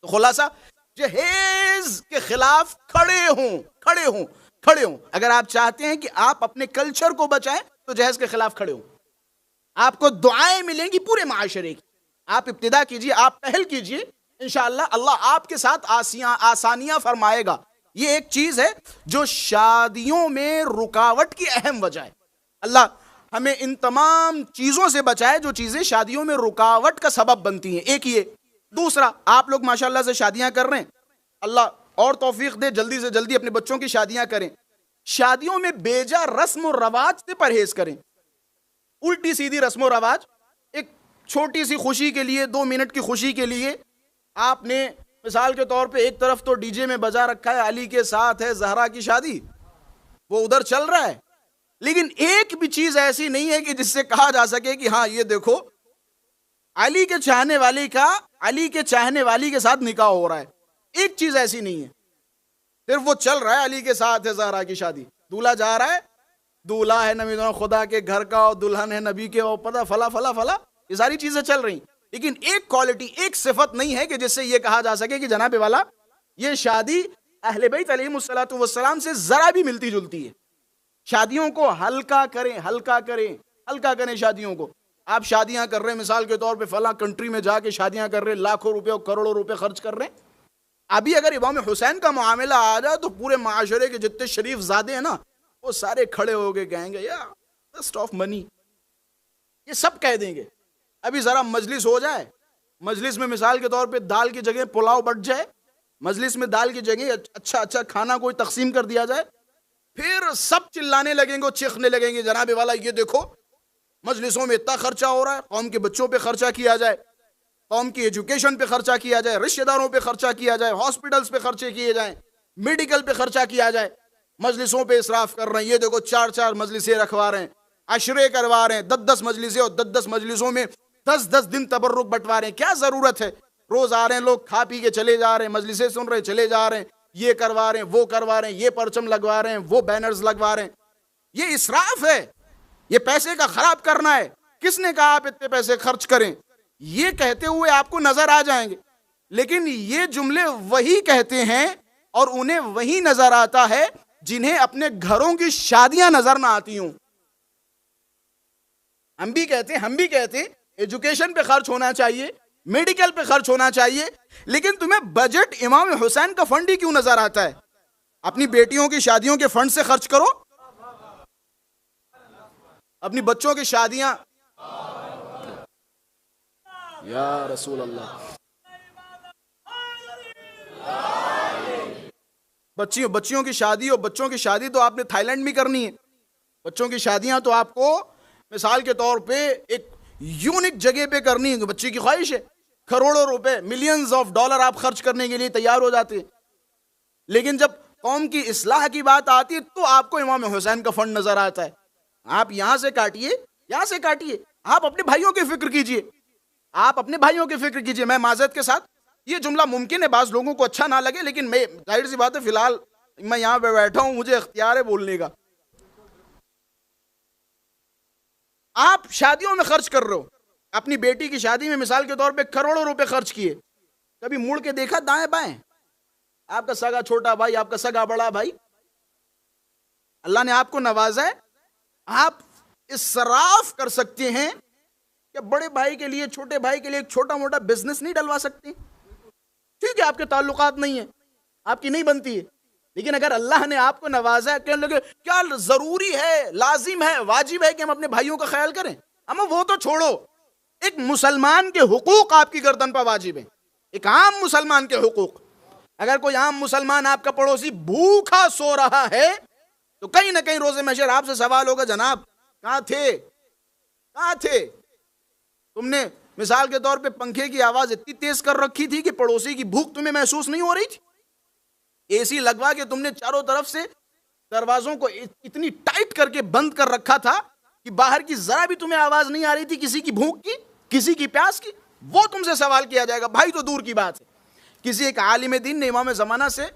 تو خلاصہ جہیز کے خلاف کھڑے ہوں۔ اگر آپ چاہتے ہیں کہ آپ اپنے کلچر کو بچائیں تو جہیز کے خلاف کھڑے ہوں۔ آپ کو دعائیں ملیں گی پورے معاشرے کی۔ آپ ابتدا کیجئے، آپ پہل کیجئے، انشاءاللہ اللہ آپ کے ساتھ آسانیاں فرمائے گا۔ یہ ایک چیز ہے جو شادیوں میں رکاوٹ کی اہم وجہ ہے۔ اللہ ہمیں ان تمام چیزوں سے بچائے جو چیزیں شادیوں میں رکاوٹ کا سبب بنتی ہیں۔ ایک یہ، دوسرا آپ لوگ ماشاءاللہ سے شادیاں کر رہے ہیں، اللہ اور توفیق دے، جلدی سے جلدی اپنے بچوں کی شادیاں کریں۔ شادیوں میں بیجا رسم و رواج سے پرہیز کریں۔ الٹی سیدھی رسم و رواج، ایک چھوٹی سی خوشی کے لیے، 2 منٹ کی خوشی کے لیے آپ نے مثال کے طور پہ ایک طرف تو ڈی جے میں بجا رکھا ہے علی کے ساتھ ہے زہرا کی شادی، وہ ادھر چل رہا ہے، لیکن ایک بھی چیز ایسی نہیں ہے کہ جس سے کہا جا سکے کہ ہاں یہ دیکھو علی کے چاہنے والی کا علی کے چاہنے والی کے ساتھ نکاح ہو رہا ہے۔ ایک چیز ایسی نہیں ہے، صرف وہ چل رہا ہے علی کے ساتھ ہے زہرا کی شادی، دولہا جا رہا ہے، دولہا ہے نبی خدا کے گھر کا اور دلہن ہے نبی کے، اور پتہ فلا فلا فلا، یہ ساری چیزیں چل رہی، لیکن ایک کوالٹی، ایک صفت نہیں ہے کہ جس سے یہ کہا جا سکے کہ جناب والا یہ شادی اہل بیت علیہم الصلوۃ والسلام سے ذرا بھی ملتی جلتی ہے۔ شادیوں کو ہلکا کریں شادیوں کو۔ آپ شادیاں کر رہے ہیں مثال کے طور پہ فلاں کنٹری میں جا کے شادیاں کر رہے ہیں، لاکھوں روپے اور کروڑوں روپے خرچ کر رہے ہیں۔ ابھی اگر امام حسین کا معاملہ آ جائے تو پورے معاشرے کے جتنے شریف زادے ہیں نا وہ سارے کھڑے ہو کے کہیں گے یا ویسٹ آف منی، یہ سب کہہ دیں گے۔ ابھی ذرا مجلس ہو جائے، مجلس میں مثال کے طور پہ دال کی جگہ پلاؤ بٹ جائے، مجلس میں دال کی جگہ اچھا کھانا کوئی تقسیم کر دیا جائے، پھر سب چلانے لگیں گے، چیخنے لگیں گے جناب والا یہ دیکھو مجلسوں میں اتنا خرچہ ہو رہا ہے، قوم کے بچوں پہ خرچہ کیا جائے، قوم کی ایجوکیشن پہ خرچہ کیا جائے، رشتہ داروں پہ خرچہ کیا جائے، ہاسپٹلز پہ خرچے کیے جائیں، میڈیکل پہ خرچہ کیا جائے، مجلسوں پہ اسراف کر رہے ہیں، یہ دیکھو 4 مجلسیں رکھوا رہے ہیں، عشرے کروا رہے ہیں، 10 مجلسیں، اور 10 مجلسوں میں 10 دن تبرک بٹوا رہے ہیں۔ کیا ضرورت ہے؟ روز آ رہے ہیں لوگ، کھا پی کے چلے جا رہے ہیں، مجلسیں سن رہے ہیں چلے جا رہے ہیں، یہ کروا رہے ہیں، وہ کروا رہے ہیں، یہ پرچم لگوا رہے ہیں، وہ بینرز لگوا رہے ہیں۔ یہ اسراف ہے، یہ پیسے کا خراب کرنا ہے۔ کس نے کہا آپ اتنے پیسے خرچ کریں؟ یہ کہتے ہوئے آپ کو نظر آ جائیں گے، لیکن یہ جملے وہی کہتے ہیں اور انہیں وہی نظر آتا ہے جنہیں اپنے گھروں کی شادیاں نظر نہ آتی ہوں۔ ہم بھی کہتے ایجوکیشن پہ خرچ ہونا چاہیے، میڈیکل پہ خرچ ہونا چاہیے، لیکن تمہیں بجٹ امام حسین کا فنڈ ہی کیوں نظر آتا ہے؟ اپنی بیٹیوں کی شادیوں کے فنڈ سے خرچ کرو، اپنی بچوں کی شادیاں، یا رسول اللہ، بچیوں کی شادی اور بچوں کی شادی تو آپ نے تھائی لینڈ میں کرنی ہے۔ بچوں کی شادیاں تو آپ کو مثال کے طور پہ ایک یونک جگہ پہ کرنی ہے، بچی کی خواہش ہے، کروڑوں روپے، ملینز آف ڈالر آپ خرچ کرنے کے لیے تیار ہو جاتے ہیں، لیکن جب قوم کی اصلاح کی بات آتی ہے تو آپ کو امام حسین کا فنڈ نظر آتا ہے۔ آپ یہاں سے کاٹیے، آپ اپنے بھائیوں کی فکر کیجئے، میں معذرت کے ساتھ یہ جملہ ممکن ہے بعض لوگوں کو اچھا نہ لگے، لیکن میں ظاہر سی بات ہے فی الحال میں یہاں پہ بیٹھا ہوں، مجھے اختیار ہے بولنے کا۔ آپ شادیوں میں خرچ کر رہے ہو، اپنی بیٹی کی شادی میں مثال کے طور پہ کروڑوں روپے خرچ کیے، کبھی مڑ کے دیکھا دائیں بائیں؟ آپ کا سگا چھوٹا بھائی، آپ کا سگا بڑا بھائی، اللہ نے آپ کو نوازا ہے، آپ اسراف کر سکتے ہیں کہ بڑے بھائی کے لیے، چھوٹے بھائی کے لیے ایک چھوٹا موٹا بزنس نہیں ڈلوا سکتے؟ ٹھیک ہے آپ کے تعلقات نہیں ہیں، آپ کی نہیں بنتی ہے، لیکن اگر اللہ نے آپ کو نوازا ہے، کہنے لگے کیا ضروری ہے، لازم ہے، واجب ہے کہ ہم اپنے بھائیوں کا خیال کریں؟ اما وہ تو چھوڑو، ایک مسلمان کے حقوق آپ کی گردن پر واجب ہیں، ایک عام مسلمان کے حقوق۔ اگر کوئی عام مسلمان آپ کا پڑوسی بھوکا سو رہا ہے تو کہیں نہ کہیں روز محشر آپ سے سوال ہوگا، جناب کہاں تھے؟ تم نے مثال کے طور پہ پنکھے کی آواز اتنی تیز کر رکھی تھی کہ پڑوسی کی بھوک تمہیں محسوس نہیں ہو رہی تھی؟ اے سی لگوا کے تم نے چاروں طرف سے دروازوں کو اتنی ٹائٹ کر کے بند کر رکھا تھا کہ باہر کی ذرا بھی تمہیں آواز نہیں آ رہی تھی کسی کی بھوک کی، کسی کی پیاس کی؟ وہ تم سے سوال کیا جائے گا، بھائی تو دور کی بات ہے، کسی ایک عالم دین نے امام زمانہ سے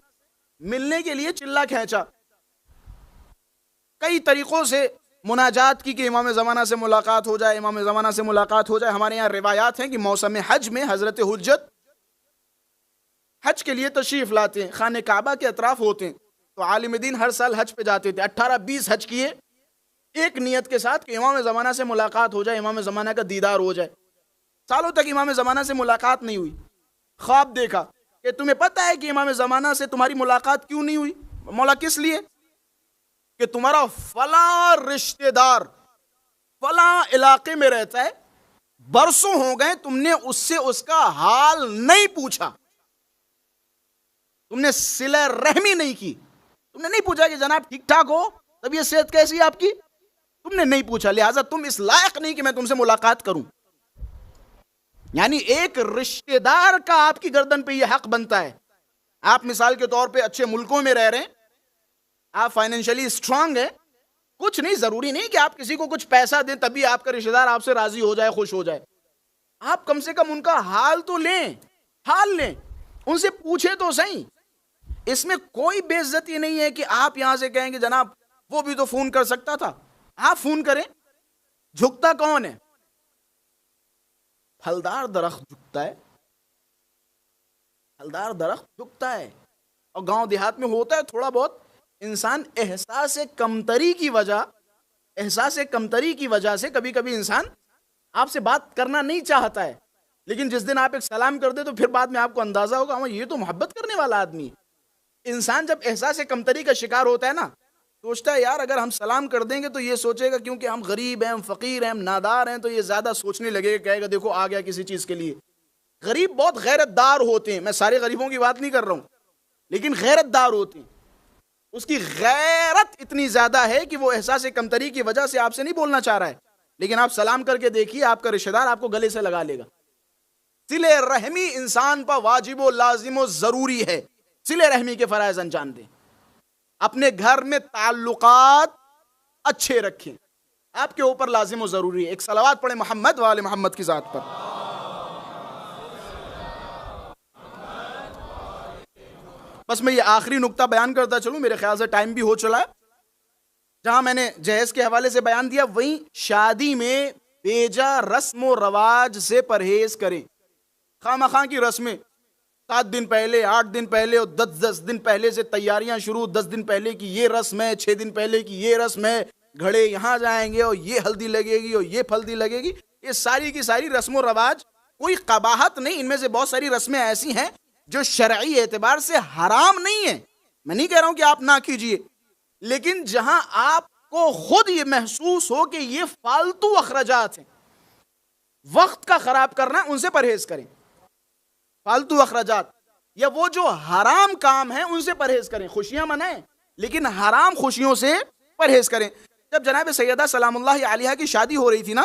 ملنے کے لیے چلا کھینچا، کئی طریقوں سے مناجات کی کہ امام زمانہ سے ملاقات ہو جائے، امام زمانہ سے ملاقات ہو جائے۔ ہمارے یہاں روایات ہیں کہ موسم حج میں حضرت حجت حج کے لیے تشریف لاتے ہیں، خانہ کعبہ کے اطراف ہوتے ہیں، تو عالم دین ہر سال حج پہ جاتے تھے، 18-20 حج کیے ایک نیت کے ساتھ کہ امام زمانہ سے ملاقات ہو جائے، امام زمانہ کا دیدار ہو جائے۔ سالوں تک امام زمانہ سے ملاقات نہیں ہوئی، خواب دیکھا کہ تمہیں پتہ ہے کہ امام زمانہ سے تمہاری ملاقات کیوں نہیں ہوئی؟ مولا کس لیے؟ کہ تمہارا فلاں رشتہ دار فلاں علاقے میں رہتا ہے، برسوں ہو گئے تم نے اس سے اس کا حال نہیں پوچھا، تم نے صلہ رحمی نہیں کی، تم نے نہیں پوچھا کہ جناب ٹھیک ٹھاک ہو، طبیعت صحت کیسی ہے آپ کی، تم نے نہیں پوچھا، لہٰذا تم اس لائق نہیں کہ میں تم سے ملاقات کروں۔ یعنی ایک رشتہ دار کا آپ کی گردن پہ یہ حق بنتا ہے۔ آپ مثال کے طور پہ اچھے ملکوں میں رہ رہے ہیں، آپ فائنینشلی اسٹرانگ ہیں، کچھ نہیں، ضروری نہیں کہ آپ کسی کو کچھ پیسہ دیں تبھی آپ کا رشتہ دار آپ سے راضی ہو جائے، خوش ہو جائے۔ آپ کم سے کم ان کا حال تو لیں، حال لیں، ان سے پوچھیں تو صحیح۔ اس میں کوئی بے عزتی نہیں ہے کہ آپ یہاں سے کہیں کہ جناب وہ بھی تو فون کر سکتا تھا، آپ فون کریں۔ جھکتا کون ہے؟ پھلدار درخت جھکتا ہے، پھلدار درخت جھکتا ہے۔ اور گاؤں دیہات میں ہوتا ہے تھوڑا بہت، انسان احساس کمتری کی وجہ سے کبھی کبھی انسان آپ سے بات کرنا نہیں چاہتا ہے، لیکن جس دن آپ ایک سلام کر دے تو پھر بعد میں آپ کو اندازہ ہوگا ہاں یہ تو محبت کرنے والا آدمی ہے۔ انسان جب احساس کمتری کا شکار ہوتا ہے نا، سوچتا ہے یار اگر ہم سلام کر دیں گے تو یہ سوچے گا کیونکہ ہم غریب ہیں، ہم فقیر ہیں، ہم نادار ہیں، تو یہ زیادہ سوچنے لگے گا، کہے گا دیکھو آ گیا کسی چیز کے لیے۔ غریب بہت غیرت دار ہوتے ہیں، میں سارے غریبوں کی بات نہیں کر رہا ہوں، لیکن غیرت دار ہوتے ہیں۔ اس کی غیرت اتنی زیادہ ہے کہ وہ احساس کمتری کی وجہ سے آپ سے نہیں بولنا چاہ رہا ہے، لیکن آپ سلام کر کے دیکھیے آپ کا رشتہ دار آپ کو گلے سے لگا لے گا۔ صلہ رحمی انسان پر واجب و لازم و ضروری ہے۔ صلہ رحمی کے فرائض انجام دیں، اپنے گھر میں تعلقات اچھے رکھیں، آپ کے اوپر لازم و ضروری ہے۔ ایک صلوات پڑھیں محمد و آل محمد کی ذات پر۔ بس میں یہ آخری نقطہ بیان کرتا چلوں، میرے خیال سے ٹائم بھی ہو چلا ہے۔ جہاں میں نے جہیز کے حوالے سے بیان دیا، وہیں شادی میں بیجا رسم و رواج سے پرہیز کریں۔ خواہ مخواہ کی رسمیں 7 دن پہلے، 8 دن پہلے اور 10 دن پہلے سے تیاریاں شروع، 10 دن پہلے کی یہ رسم ہے، 6 دن پہلے کی یہ رسم ہے، گھڑے یہاں جائیں گے اور یہ ہلدی لگے گی اور یہ پھلدی لگے گی۔ یہ ساری کی ساری رسم و رواج کوئی قباحت نہیں، ان میں سے بہت ساری رسمیں ایسی ہیں جو شرعی اعتبار سے حرام نہیں ہیں۔ میں نہیں کہہ رہا ہوں کہ آپ نہ کیجئے، لیکن جہاں آپ کو خود یہ محسوس ہو کہ یہ فالتو اخراجات ہیں، وقت کا خراب کرنا، ان سے پرہیز کریں۔ فالتو اخراجات یا وہ جو حرام کام ہیں ان سے پرہیز کریں۔ خوشیاں منائیں لیکن حرام خوشیوں سے پرہیز کریں۔ جب جناب سیدہ سلام اللہ علیہا کی شادی ہو رہی تھی نا،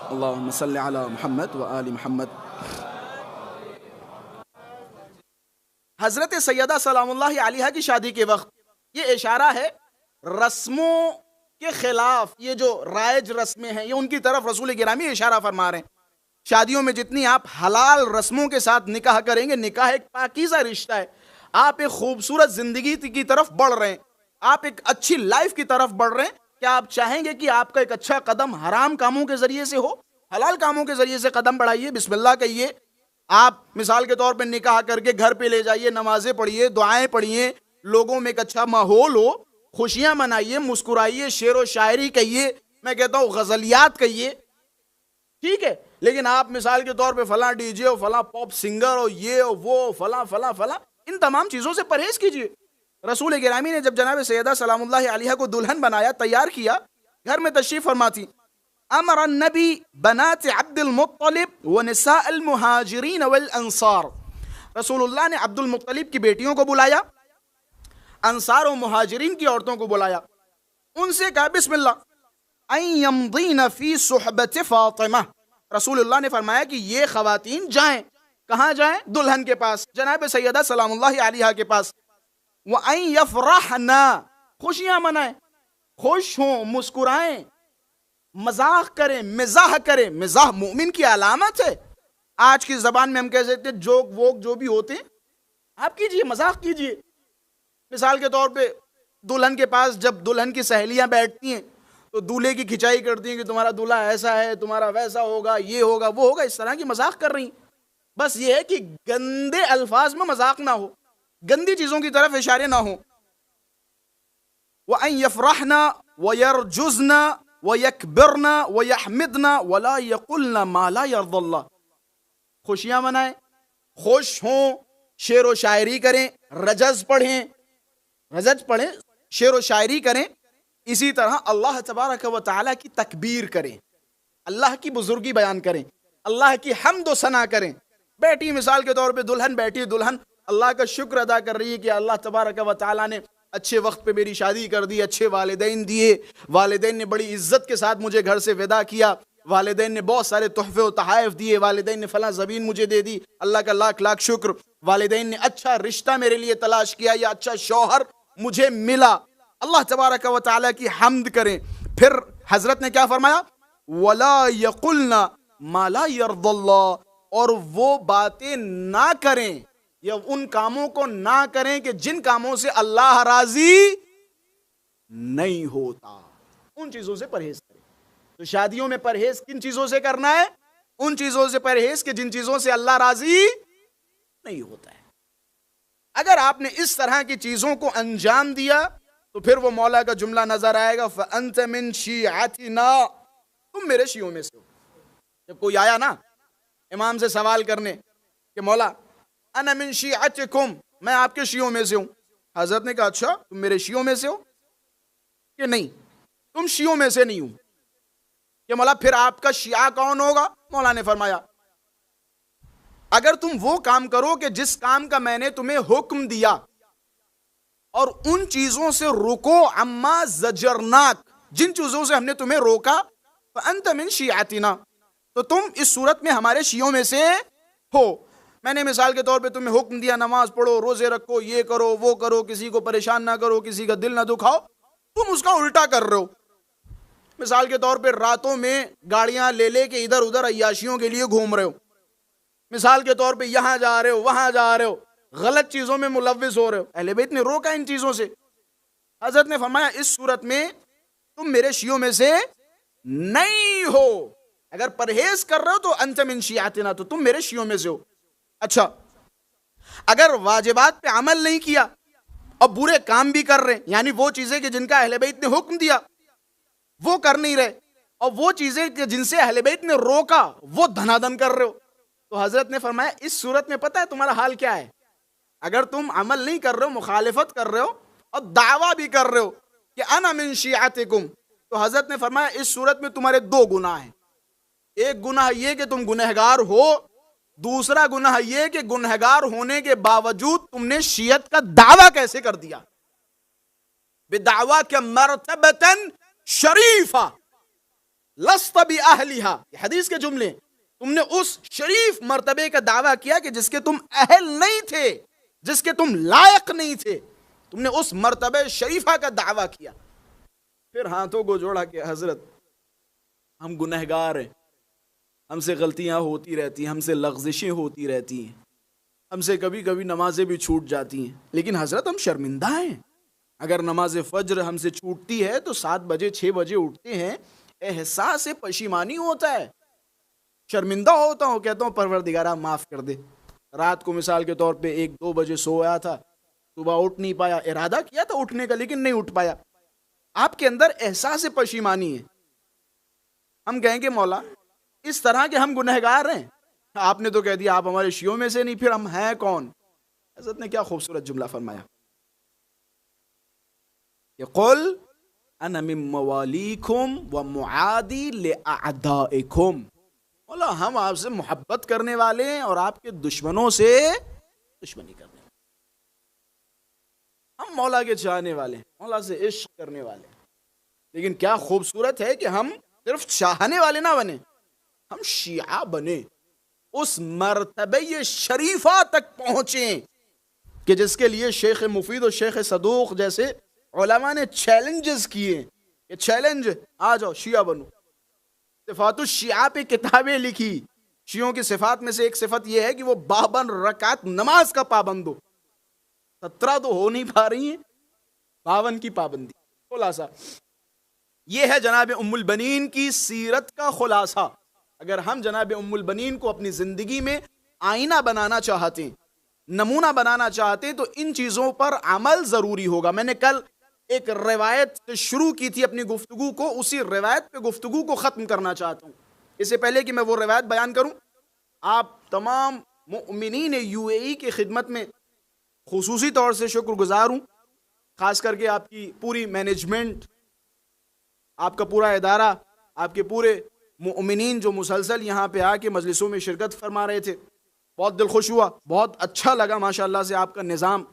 اللہم صلی علی محمد و آل محمد، حضرت سیدہ سلام اللہ علیہا کی شادی کے وقت یہ اشارہ ہے رسموں کے خلاف، یہ جو رائج رسمیں ہیں یہ ان کی طرف رسول گرامی اشارہ فرما رہے ہیں۔ شادیوں میں جتنی آپ حلال رسموں کے ساتھ نکاح کریں گے، نکاح ایک پاکیزہ رشتہ ہے، آپ ایک خوبصورت زندگی کی طرف بڑھ رہے ہیں، آپ ایک اچھی لائف کی طرف بڑھ رہے ہیں۔ کیا آپ چاہیں گے کہ آپ کا ایک اچھا قدم حرام کاموں کے ذریعے سے ہو؟ حلال کاموں کے ذریعے سے قدم بڑھائیے، بسم اللہ کہیے۔ آپ مثال کے طور پہ نکاح کر کے گھر پہ لے جائیے، نمازیں پڑھیے، دعائیں پڑھیے، لوگوں میں ایک اچھا ماحول ہو، خوشیاں منائیے، مسکرائیے، شعر و شاعری کہیے، میں کہتا ہوں غزلیات کہیے، ٹھیک ہے۔ لیکن آپ مثال کے طور پہ فلاں ڈی جے اور فلاں پاپ سنگر اور یہ اور وہ فلاں فلاں فلاں، ان تمام چیزوں سے پرہیز کیجیے۔ رسول گرامی نے جب جناب سیدہ سلام اللہ علیہا کو دلہن بنایا، تیار کیا، گھر میں تشریف فرما تھی، امر النبی بنات عبد المطلب ونساء المہاجرین والانصار، رسول اللہ نے عبد المطلب کی بیٹیوں کو بلایا، انصار و مہاجرین کی عورتوں کو بلایا، ان سے کہا بسم اللہ ان یمضین فی صحبت فاطمہ، رسول اللہ نے فرمایا کہ یہ خواتین جائیں، کہاں جائیں؟ دلہن کے پاس، جناب سیدہ سلام اللہ علیہا کے پاس، وَأَن يَفْرَحْنَا، خوشیاں منائیں، خوش ہوں، مسکرائیں، مزاح کریں، مزاح کریں۔ مزاح مومن کی علامت ہے، آج کی زبان میں ہم کہہ سکتے ہیں جوک ووک جو بھی ہوتے ہیں آپ کیجئے، مذاق کیجئے. مثال کے طور پہ دلہن کے پاس جب دلہن کی سہیلیاں بیٹھتی ہیں تو دولہے کی کھچائی کرتی ہیں کہ تمہارا دولہا ایسا ہے، تمہارا ویسا ہوگا، یہ ہوگا وہ ہوگا، اس طرح کی مذاق کر رہی ہیں. بس یہ ہے کہ گندے الفاظ میں مذاق نہ ہو، گندی چیزوں کی طرف اشارے نہ ہوں. وَأَن يَفْرَحْنَا وَيَرْجُزْنَا وَيَكْبِرْنَا وَيَحْمِدْنَا وَلَا يَقُلْنَا مَا لَا يَرْضَ اللَّهُ. خوشیاں منائیں، خوش ہوں، شعر و شاعری کریں، رجز پڑھیں، شعر و شاعری کریں. اسی طرح اللہ تبارک و تعالیٰ کی تکبیر کریں، اللہ کی بزرگی بیان کریں، اللہ کی حمد و ثنا کریں. بیٹھی مثال کے طور پہ دلہن بیٹھی، دلہن اللہ کا شکر ادا کر رہی ہے کہ اللہ تبارک و تعالیٰ نے اچھے وقت پہ میری شادی کر دی، اچھے والدین دیے، والدین نے بڑی عزت کے ساتھ مجھے گھر سے ودا کیا، والدین نے بہت سارے تحفے و تحائف دیے، والدین نے فلاں زمین مجھے دے دی، اللہ کا لاکھ لاکھ شکر. والدین نے اچھا رشتہ میرے لیے تلاش کیا یا اچھا شوہر مجھے ملا. اللہ تبارک و تعالیٰ کی حمد کریں. پھر حضرت نے کیا فرمایا؟ وَلَا يَقُلْنَا مَا لَا يَرْضَ اللَّهُ. اور وہ باتیں نہ کریں یا ان کاموں کو نہ کریں کہ جن کاموں سے اللہ راضی نہیں ہوتا. ان چیزوں سے پرہیز کریں. تو شادیوں میں پرہیز کن چیزوں سے کرنا ہے؟ ان چیزوں سے پرہیز کہ جن چیزوں سے اللہ راضی نہیں ہوتا ہے. اگر آپ نے اس طرح کی چیزوں کو انجام دیا تو پھر وہ مولا کا جملہ نظر آئے گا فَأَنْتَ مِنْ شِيعَتِنَا. تم میرے شیعوں میں سے ہو. جب کوئی آیا نا امام سے سوال کرنے کہ مولا انا من شیعتکم، میں آپ کے شیعوں میں سے ہوں. حضرت نے کہا اچھا تم میرے شیعوں میں سے ہو؟ کہ نہیں تم شیعوں میں سے نہیں ہوں. کہ مولا پھر آپ کا شیعہ کون ہوگا؟ مولا نے فرمایا اگر تم وہ کام کرو کہ جس کام کا میں نے تمہیں حکم دیا اور ان چیزوں سے رکو عما زجرناک، جن چیزوں سے ہم نے تمہیں روکا، فأنت من شیعتنا، تو تم اس صورت میں ہمارے شیعوں میں سے ہو. میں نے مثال کے طور پہ تمہیں حکم دیا نماز پڑھو، روزے رکھو، یہ کرو وہ کرو، کسی کو پریشان نہ کرو، کسی کا دل نہ دکھاؤ، تم اس کا الٹا کر رہے ہو. مثال کے طور پہ راتوں میں گاڑیاں لے کے ادھر ادھر عیاشیوں کے لیے گھوم رہے ہو. مثال کے طور پہ یہاں جا رہے ہو وہاں جا رہے ہو، غلط چیزوں میں ملوث ہو رہے ہو. اہل بیت نے روکا ان چیزوں سے. حضرت نے فرمایا اس صورت میں تم میرے شیعوں میں سے نہیں ہو. اگر پرہیز کر رہے ہو تو انت من شیعتنا، تو تم میرے شیعوں میں سے ہو. اچھا اگر واجبات پہ عمل نہیں کیا اور برے کام بھی کر رہے، یعنی وہ چیزیں کہ جن کا اہل بیت نے حکم دیا وہ کر نہیں رہے، اور وہ چیزیں کہ جن سے اہل بیت نے روکا وہ دھنا دھن کر رہے ہو، تو حضرت نے فرمایا اس صورت میں پتہ ہے تمہارا حال کیا ہے؟ اگر تم عمل نہیں کر رہے ہو، مخالفت کر رہے ہو اور دعویٰ بھی کر رہے ہو کہ انا من شیعتکم، تو حضرت نے فرمایا اس صورت میں تمہارے دو گناہ ہیں. ایک گناہ یہ کہ تم گنہگار ہو، دوسرا گناہ یہ کہ گنہگار ہونے کے باوجود تم نے شیعت کا دعویٰ کیسے کر دیا. بدعواک مرتبۃ شریفہ لست باہلھا، یہ حدیث کے جملے. تم نے اس شریف مرتبے کا دعویٰ کیا کہ جس کے تم اہل نہیں تھے، جس کے تم لائق نہیں تھے، تم نے اس مرتبہ شریفہ کا دعویٰ کیا. پھر ہاتھوں کو جوڑا کہ حضرت ہم گنہگار ہیں، ہم سے غلطیاں ہوتی رہتی ہیں، ہم سے لغزشیں ہوتی رہتی ہیں، ہم سے کبھی کبھی نمازیں بھی چھوٹ جاتی ہیں، لیکن حضرت ہم شرمندہ ہیں. اگر نماز فجر ہم سے چھوٹتی ہے تو 7 بجے 6 بجے اٹھتے ہیں، احساس پشیمانی ہوتا ہے، شرمندہ ہوتا ہوں، کہتا ہوں پروردگارہ معاف کر دے. رات کو مثال کے طور پہ 1-2 بجے سویا تھا، صبح اٹھ نہیں پایا، ارادہ کیا تھا اٹھنے کا لیکن نہیں اٹھ پایا. آپ کے اندر احساس پشیمانی ہے. ہم کہیں گے مولا اس طرح کے ہم گنہگار ہیں، آپ نے تو کہہ دیا آپ ہمارے شیعوں میں سے نہیں، پھر ہم ہیں کون؟ حضرت نے کیا خوبصورت جملہ فرمایا کہ قل انا من موالیکم ومعادی لاعدائکم. مولا ہم آپ سے محبت کرنے والے ہیں اور آپ کے دشمنوں سے دشمنی کرنے والے. ہم مولا کے چاہنے والے ہیں، مولا سے عشق کرنے والے ہیں. لیکن کیا خوبصورت ہے کہ ہم صرف چاہنے والے نہ بنے، ہم شیعہ بنے، اس مرتبہ شریفہ تک پہنچیں کہ جس کے لیے شیخ مفید اور شیخ صدوق جیسے علماء نے چیلنجز کیے. یہ چیلنج، آ جاؤ شیعہ بنو. صفات الشیعہ پہ کتابیں لکھی، شیعوں کی صفات میں سے ایک صفت یہ ہے کہ وہ 52 رکعت نماز کا پابند ہو. 17 تو ہو نہیں پا رہی ہیں، 52 کی پابندی. خلاصہ یہ ہے جناب ام البنین کی سیرت کا خلاصہ. اگر ہم جناب ام البنین کو اپنی زندگی میں آئینہ بنانا چاہتے ہیں، نمونہ بنانا چاہتے ہیں، تو ان چیزوں پر عمل ضروری ہوگا. میں نے کل ایک روایت سے شروع کی تھی اپنی گفتگو کو، اسی روایت پہ گفتگو کو ختم کرنا چاہتا ہوں. اس سے پہلے کہ میں وہ روایت بیان کروں، آپ تمام مؤمنین یو اے ای کی خدمت میں خصوصی طور سے شکر گزار ہوں، خاص کر کے آپ کی پوری مینجمنٹ، آپ کا پورا ادارہ، آپ کے پورے مؤمنین جو مسلسل یہاں پہ آ کے مجلسوں میں شرکت فرما رہے تھے. بہت دل خوش ہوا، بہت اچھا لگا ماشاءاللہ سے آپ کا نظام،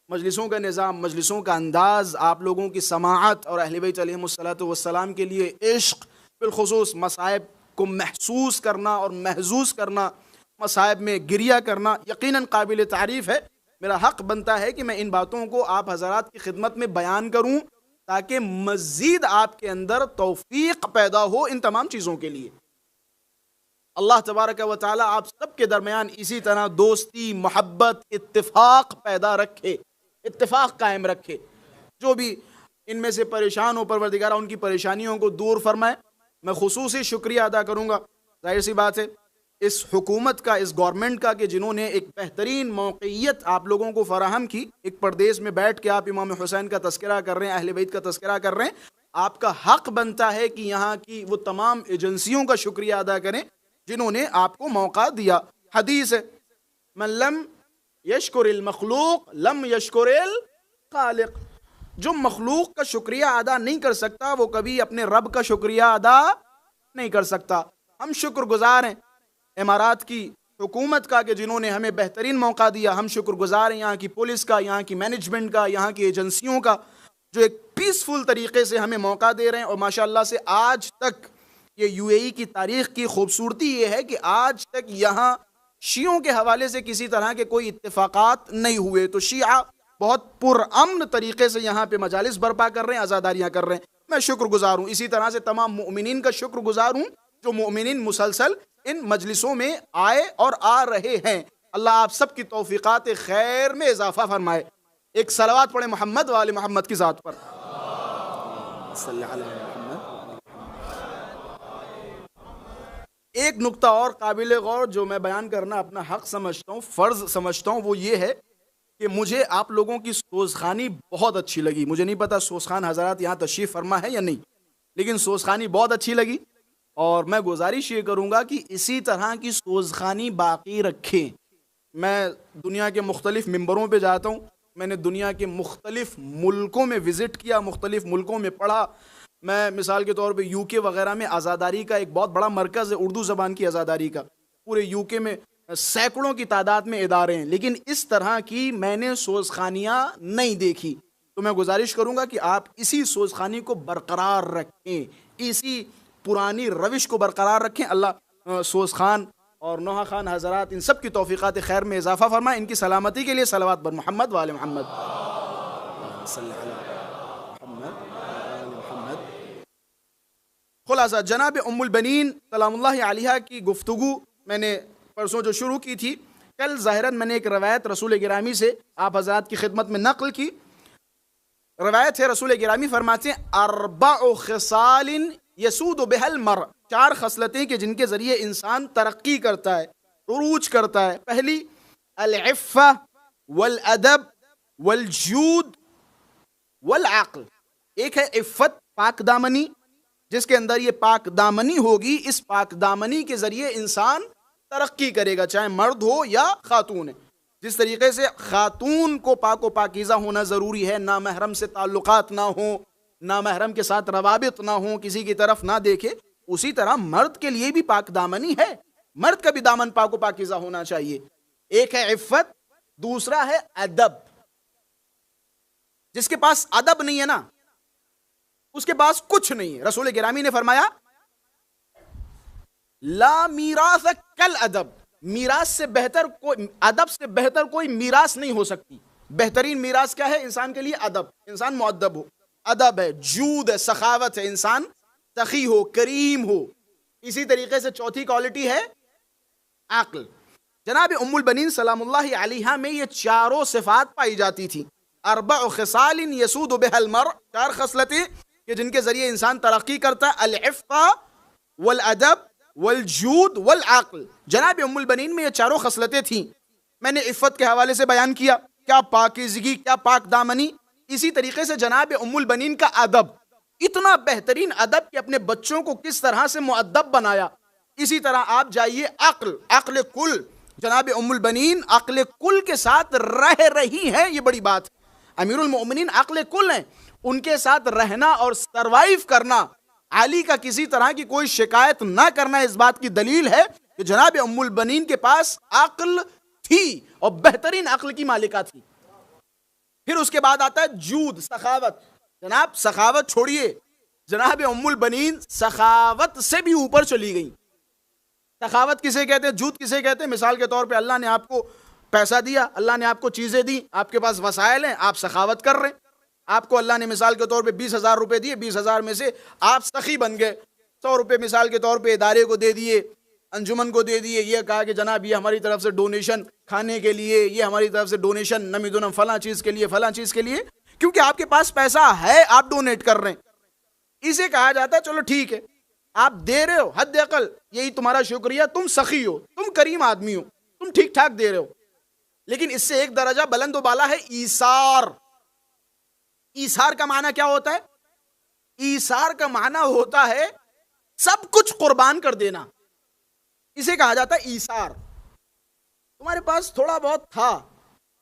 مجلسوں کا نظام، مجلسوں کا انداز، آپ لوگوں کی سماعت اور اہل بیت علیہم الصلوۃ والسلام کے لیے عشق، بالخصوص مصائب کو محسوس کرنا اور محظوظ کرنا، مصائب میں گریہ کرنا یقیناً قابل تعریف ہے. میرا حق بنتا ہے کہ میں ان باتوں کو آپ حضرات کی خدمت میں بیان کروں تاکہ مزید آپ کے اندر توفیق پیدا ہو ان تمام چیزوں کے لیے. اللہ تبارک و تعالی آپ سب کے درمیان اسی طرح دوستی، محبت، اتفاق پیدا رکھے، اتفاق قائم رکھے. جو بھی ان میں سے پریشان ہو پروردگارہ ان کی پریشانیوں کو دور فرمائے. میں خصوصی شکریہ ادا کروں گا، ظاہر سی بات ہے، اس حکومت کا، اس گورنمنٹ کا، کہ جنہوں نے ایک بہترین موقعیت آپ لوگوں کو فراہم کی. ایک پردیس میں بیٹھ کے آپ امام حسین کا تذکرہ کر رہے ہیں، اہل بیت کا تذکرہ کر رہے ہیں. آپ کا حق بنتا ہے کہ یہاں کی وہ تمام ایجنسیوں کا شکریہ ادا کریں جنہوں نے آپ کو موقع دیا. حدیث ہے، من لم یشکر المخلوق لم یشکر الخالق. جو مخلوق کا شکریہ ادا نہیں کر سکتا وہ کبھی اپنے رب کا شکریہ ادا نہیں کر سکتا. ہم شکر گزار ہیں امارات کی حکومت کا کہ جنہوں نے ہمیں بہترین موقع دیا. ہم شکر گزار ہیں یہاں کی پولیس کا، یہاں کی مینجمنٹ کا، یہاں کی ایجنسیوں کا، جو ایک پیسفل طریقے سے ہمیں موقع دے رہے ہیں. اور ماشاءاللہ سے آج تک یہ یو اے ای کی تاریخ کی خوبصورتی یہ ہے کہ آج تک یہاں شیعوں کے حوالے سے کسی طرح کے کوئی اتفاقات نہیں ہوئے. تو شیعہ بہت پرامن طریقے سے یہاں پہ مجالس برپا کر رہے ہیں، عزاداریاں کر رہے ہیں. میں شکر گزار ہوں. اسی طرح سے تمام مؤمنین کا شکر گزار ہوں جو مؤمنین مسلسل ان مجلسوں میں آئے اور آ رہے ہیں. اللہ آپ سب کی توفیقات خیر میں اضافہ فرمائے. ایک صلوات پڑھیں محمد و آل محمد کی ذات پر. صلی اللہ علیہ محمد. ایک نقطہ اور قابل غور جو میں بیان کرنا اپنا حق سمجھتا ہوں، فرض سمجھتا ہوں، وہ یہ ہے کہ مجھے آپ لوگوں کی سوزخانی بہت اچھی لگی. مجھے نہیں پتا سوزخان حضرات یہاں تشریف فرما ہے یا نہیں، لیکن سوزخانی بہت اچھی لگی. اور میں گزارش یہ کروں گا کہ اسی طرح کی سوزخانی باقی رکھیں. میں دنیا کے مختلف ممبروں پہ جاتا ہوں، میں نے دنیا کے مختلف ملکوں میں وزٹ کیا، مختلف ملکوں میں پڑھا. میں مثال کے طور پہ یو کے وغیرہ میں آزاداری کا ایک بہت بڑا مرکز ہے، اردو زبان کی آزاداری کا. پورے یو کے میں سینکڑوں کی تعداد میں ادارے ہیں، لیکن اس طرح کی میں نے سوزخانیاں نہیں دیکھی. تو میں گزارش کروں گا کہ آپ اسی سوزخانی کو برقرار رکھیں، اسی پرانی روش کو برقرار رکھیں. اللہ سوزخان اور نوحہ خان حضرات ان سب کی توفیقات خیر میں اضافہ فرمائے. ان کی سلامتی کے لیے صلوات بر محمد و آل محمد. صلی اللہ علیہ محمد. خلاصہ جناب ام البنین سلام اللہ علیہا کی گفتگو میں نے پرسوں جو شروع کی تھی، کل ظاہراً میں نے ایک روایت رسول گرامی سے آپ حضرات کی خدمت میں نقل کی. روایت ہے، رسول گرامی فرماتے ہیں اربع خصال یسود بها المرء. 4 خصلتیں کہ جن کے ذریعے انسان ترقی کرتا ہے، عروج کرتا ہے. پہلی العفہ والادب والجود والعقل. ایک ہے عفت، پاک دامنی، جس کے اندر یہ پاک دامنی ہوگی، اس پاک دامنی کے ذریعے انسان ترقی کرے گا، چاہے مرد ہو یا خاتون ہے. جس طریقے سے خاتون کو پاک و پاکیزہ ہونا ضروری ہے، نامحرم سے تعلقات نہ ہوں، نامحرم کے ساتھ روابط نہ ہوں، کسی کی طرف نہ دیکھے، اسی طرح مرد کے لیے بھی پاک دامنی ہے. مرد کا بھی دامن پاک و پاکیزہ ہونا چاہیے. ایک ہے عفت، دوسرا ہے ادب. جس کے پاس ادب نہیں ہے نا، اس کے پاس کچھ نہیں ہے. رسول گرامی نے فرمایا لا میراث کل ادب. میراث سے بہتر کوئی، ادب سے بہتر کوئی میراث نہیں ہو سکتی. بہترین میراث کیا ہے انسان کے لیے؟ ادب. انسان مؤدب ہو. ادب ہے، جود ہے، سخاوت ہے، انسان سخی ہو، کریم ہو. اسی طریقے سے چوتھی کوالٹی ہے عقل. جناب ام البنین سلام اللہ علیہا میں یہ چاروں صفات پائی جاتی تھی. اربع خصال یسود بها المرء، چار خصلتیں کہ جن کے ذریعے انسان ترقی کرتا ہے. العفہ والادب والجود والعقل. جناب ام البنین میں یہ چاروں خصلتیں تھیں. میں نے عفت کے حوالے سے بیان کیا، کیا پاکیزگی، کیا پاک دامنی. اسی طریقے سے جناب ام البنین کا ادب، اتنا بہترین ادب کہ اپنے بچوں کو کس طرح سے مؤدب بنایا. اسی طرح آپ جائیے عقل، عقل کل. جناب ام البنین عقل کل کے ساتھ رہ رہی ہیں، یہ بڑی بات. امیر المؤمنین عقل کل ہیں، ان کے ساتھ رہنا اور سروائیو کرنا، علی کا کسی طرح کی کوئی شکایت نہ کرنا، اس بات کی دلیل ہے کہ جناب ام البنین کے پاس عقل تھی اور بہترین عقل کی مالکہ تھی. پھر اس کے بعد آتا ہے جود، سخاوت. جناب سخاوت چھوڑیے، جناب ام البنین سخاوت سے بھی اوپر چلی گئی. سخاوت کسے کہتے ہیں، جود کسے کہتے ہیں؟ مثال کے طور پہ اللہ نے آپ کو پیسہ دیا، اللہ نے آپ کو چیزیں دی، آپ کے پاس وسائل ہیں، آپ سخاوت کر رہے ہیں. آپ کو اللہ نے مثال کے طور پہ 20,000 روپے دیے، 20,000 میں سے آپ سخی بن گئے. 100 روپے مثال کے طور پہ ادارے کو دے دیے، انجمن کو دے دیے. یہ کہا کہ جناب یہ ہماری طرف سے ڈونیشن کھانے کے لیے، یہ ہماری طرف سے ڈونیشن نمیدونم فلاں چیز کے لیے، فلاں چیز کے لیے، کیونکہ آپ کے پاس پیسہ ہے، آپ ڈونیٹ کر رہے ہیں. اسے کہا جاتا ہے چلو ٹھیک ہے، آپ دے رہے ہو، حد اقل یہی تمہارا شکریہ، تم سخی ہو، تم کریم آدمی ہو، تم ٹھیک ٹھاک دے رہے ہو. لیکن اس سے ایک درجہ بلند و بالا ہے ایثار. ایثار کا معنی کیا ہوتا ہے؟ ایثار کا معنی ہوتا ہے سب کچھ قربان کر دینا. اسے کہا جاتا ہے ایثار. تمہارے پاس تھوڑا بہت تھا،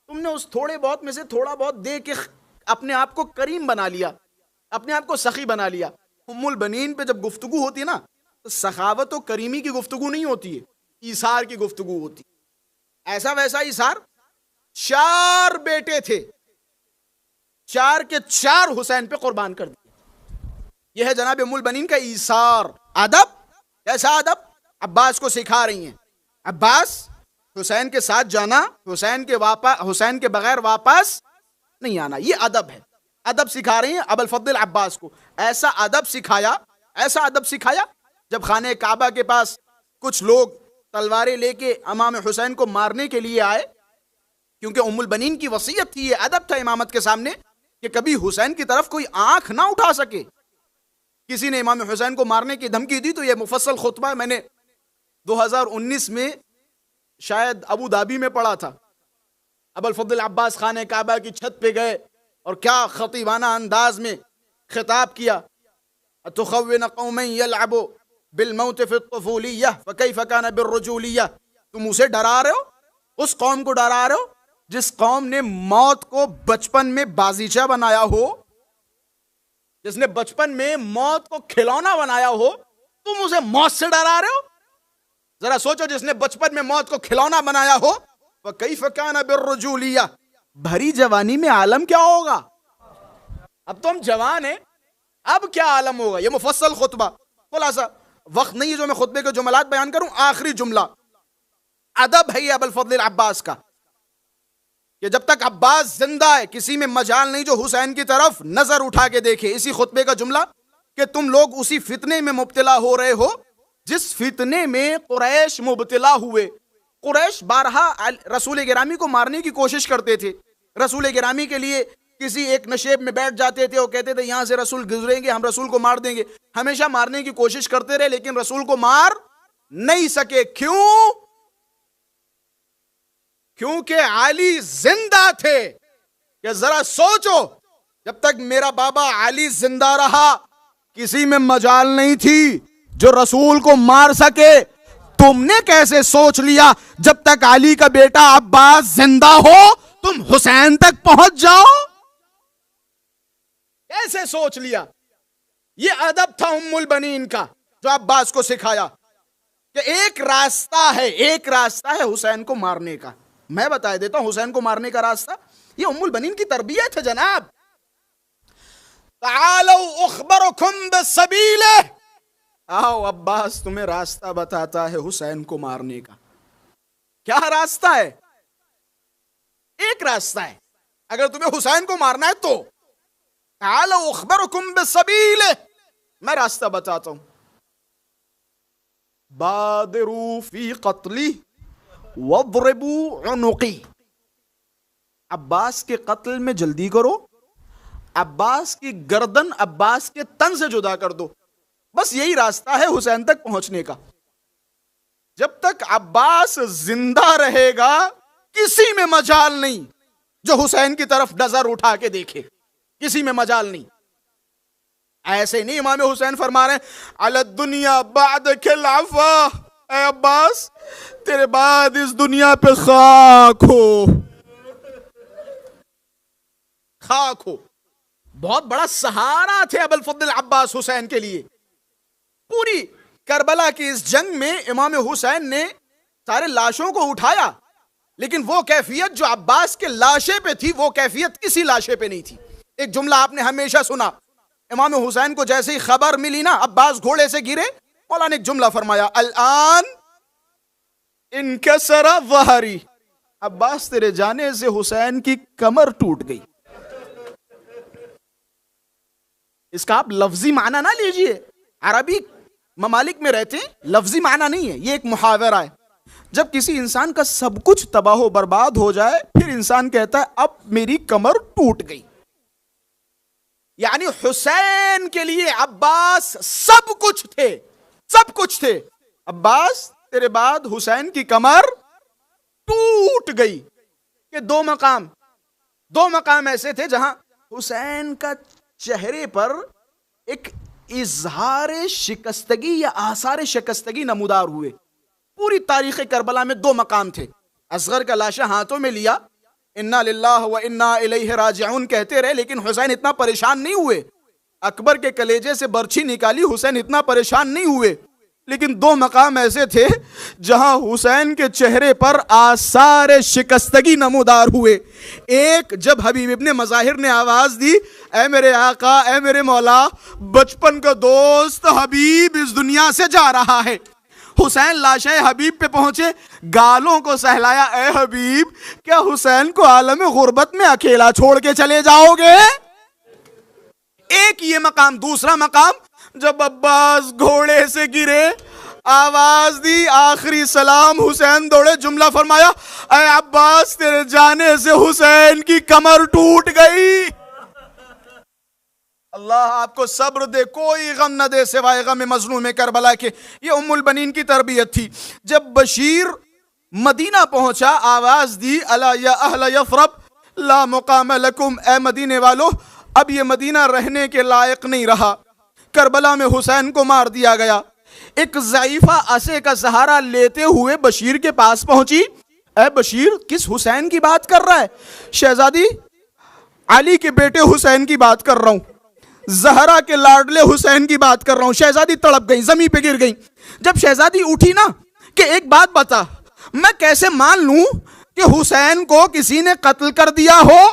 تم نے اس تھوڑے بہت میں سے تھوڑا بہت دے کے اپنے آپ کو کریم بنا لیا، اپنے آپ کو سخی بنا لیا. ام البنین پہ جب گفتگو ہوتی ہے نا، تو سخاوت و کریمی کی گفتگو نہیں ہوتی ہے، ایثار کی گفتگو ہوتی. ایسا ویسا ایثار. 4 بیٹے تھے، 4 کے 4 حسین پہ قربان کر دیے. یہ ہے جناب ام البنین کا ایثار. ادب، کیسا ادب؟ عباس کو سکھا رہی ہیں. عباس، حسین کے ساتھ جانا، حسین کے بغیر واپس نہیں آنا، یہ ادب ہے. ادب سکھا رہی ہیں ابو الفضل عباس کو. ایسا ادب سکھایا، ایسا ادب سکھایا، جب خانہ کعبہ کے پاس کچھ لوگ تلواریں لے کے امام حسین کو مارنے کے لیے آئے، کیونکہ ام البنین کی وصیت تھی، یہ ادب تھا امامت کے سامنے کہ کبھی حسین کی طرف کوئی آنکھ نہ اٹھا سکے. کسی نے امام حسین کو مارنے کی دھمکی دی تو یہ مفصل خطبہ میں نے 2019 میں شاید ابو دھابی میں پڑھا تھا. ابو الفضل عباس خانہ کعبہ کی چھت پہ گئے اور کیا خطیبانہ انداز میں خطاب کیا. اتخون قوما یلعبوا بالموت فی الطفولیہ فکیف کان بالرجولیہ. تم اسے ڈرا رہے ہو، اس قوم کو ڈرا رہے ہو جس قوم نے موت کو بچپن میں بازیچہ بنایا ہو، جس نے بچپن میں موت کو کھلونا بنایا ہو. تم اسے موت سے ڈرا رہے ہو. ذرا سوچو، جس نے بچپن میں موت کو کھلونا بنایا ہو، فکیف کان بالرجولیہ، بھری جوانی میں عالم کیا ہوگا؟ اب تو ہم جوان ہیں، اب کیا عالم ہوگا؟ یہ مفصل خطبہ. خلاصہ وقت نہیں ہے جو میں خطبے کے جملات بیان کروں. آخری جملہ ادب ہے یہ ابو الفضل عباس کا، کہ جب تک عباس زندہ ہے کسی میں مجال نہیں جو حسین کی طرف نظر اٹھا کے دیکھے. اسی خطبے کا جملہ کہ تم لوگ اسی فتنے میں مبتلا ہو رہے ہو جس فتنے میں قریش مبتلا ہوئے. قریش بارہا رسول گرامی کو مارنے کی کوشش کرتے تھے. رسول گرامی کے لیے کسی ایک نشیب میں بیٹھ جاتے تھے اور کہتے تھے یہاں سے رسول گزریں گے، ہم رسول کو مار دیں گے. ہمیشہ مارنے کی کوشش کرتے رہے لیکن رسول کو مار نہیں سکے. کیوں؟ کیونکہ علی زندہ تھے. کہ ذرا سوچو، جب تک میرا بابا علی زندہ رہا کسی میں مجال نہیں تھی جو رسول کو مار سکے. تم نے کیسے سوچ لیا جب تک علی کا بیٹا عباس زندہ ہو تم حسین تک پہنچ جاؤ؟ کیسے سوچ لیا؟ یہ ادب تھا ام البنین کا جو عباس کو سکھایا کہ ایک راستہ ہے، ایک راستہ ہے حسین کو مارنے کا. میں بتا دیتا ہوں حسین کو مارنے کا راستہ. یہ ام البنین کی تربیت ہے جناب. تعالوا اخبرکم بالسبیل، آؤ عباس تمہیں راستہ بتاتا ہے حسین کو مارنے کا. کیا راستہ ہے؟ ایک راستہ ہے اگر تمہیں حسین کو مارنا ہے تو. تعالوا اخبرکم بالسبیل، میں راستہ بتاتا ہوں. بادروا فی قتلی وَاضْرِبُوا عُنُقِي، عباس کے قتل میں جلدی کرو، عباس کی گردن عباس کے تن سے جدا کر دو. بس یہی راستہ ہے حسین تک پہنچنے کا. جب تک عباس زندہ رہے گا کسی میں مجال نہیں جو حسین کی طرف نظر اٹھا کے دیکھے، کسی میں مجال نہیں. ایسے نہیں امام حسین فرما رہے ہیں علی الدنیا بعدک العفا، اے عباس تیرے بعد اس دنیا پہ خاک ہو، خاک ہو. بہت بڑا سہارا تھے ابوالفضل عباس حسین کے لیے. پوری کربلا کی اس جنگ میں امام حسین نے سارے لاشوں کو اٹھایا، لیکن وہ کیفیت جو عباس کے لاشے پہ تھی وہ کیفیت کسی لاشے پہ نہیں تھی. ایک جملہ آپ نے ہمیشہ سنا، امام حسین کو جیسے ہی خبر ملی نا عباس گھوڑے سے گرے، مولا نے ایک جملہ فرمایا الان انکسر ظہری، عباس تیرے جانے سے حسین کی کمر ٹوٹ گئی. اس کا آپ لفظی معنی نہ لیجئے، عربی ممالک میں رہتے ہیں لفظی معنی نہیں ہے، یہ ایک محاورہ ہے. جب کسی انسان کا سب کچھ تباہ و برباد ہو جائے پھر انسان کہتا ہے اب میری کمر ٹوٹ گئی. یعنی حسین کے لیے عباس سب کچھ تھے، سب کچھ تھے. عباس تیرے بعد حسین کی کمر ٹوٹ گئی. کہ دو مقام ایسے تھے جہاں حسین کا چہرے پر ایک اظہار شکستگی یا آثار شکستگی نمودار ہوئے. پوری تاریخ کربلا میں دو مقام تھے. اصغر کا لاشا ہاتھوں میں لیا، انا للہ و انا الیہ راجعون کہتے رہے، لیکن حسین اتنا پریشان نہیں ہوئے. اکبر کے کلیجے سے برچھی نکالی، حسین اتنا پریشان نہیں ہوئے. لیکن دو مقام ایسے تھے جہاں حسین کے چہرے پر آثار شکستگی نمودار ہوئے. ایک جب حبیب ابن مظاہر نے آواز دی اے میرے آقا، اے میرے مولا، بچپن کا دوست حبیب اس دنیا سے جا رہا ہے. حسین لاشے حبیب پہ پہنچے، گالوں کو سہلایا، اے حبیب کیا حسین کو عالم غربت میں اکیلا چھوڑ کے چلے جاؤ گے؟ ایک یہ مقام. دوسرا مقام جب عباس گھوڑے سے گرے، آواز دی، آخری سلام، حسین دوڑے، جملہ فرمایا اے عباس تیرے جانے سے حسین کی کمر ٹوٹ گئی. اللہ آپ کو صبر دے، کوئی غم نہ دے سوائے غم مظلوم کربلا کے. یہ ام البنین کی تربیت تھی. جب بشیر مدینہ پہنچا آواز دی الا یا اہل یثرب لا مقام لکم، اے مدینے والو اب یہ مدینہ رہنے کے لائق نہیں رہا. کربلا میں حسین کو مار دیا گیا. ایک ضعیفہ عصے کا سہارا لیتے ہوئے بشیر کے پاس پہنچی. اے بشیر کس حسین کی بات کر رہا ہے؟ شہزادی علی کے بیٹے حسین کی بات کر رہا ہوں، زہرا کے لاڈلے حسین کی بات کر رہا ہوں. شہزادی تڑپ گئی، زمین پہ گر گئی. جب شہزادی اٹھی نا کہ ایک بات بتا، میں کیسے مان لوں کہ حسین کو کسی نے قتل کر دیا ہو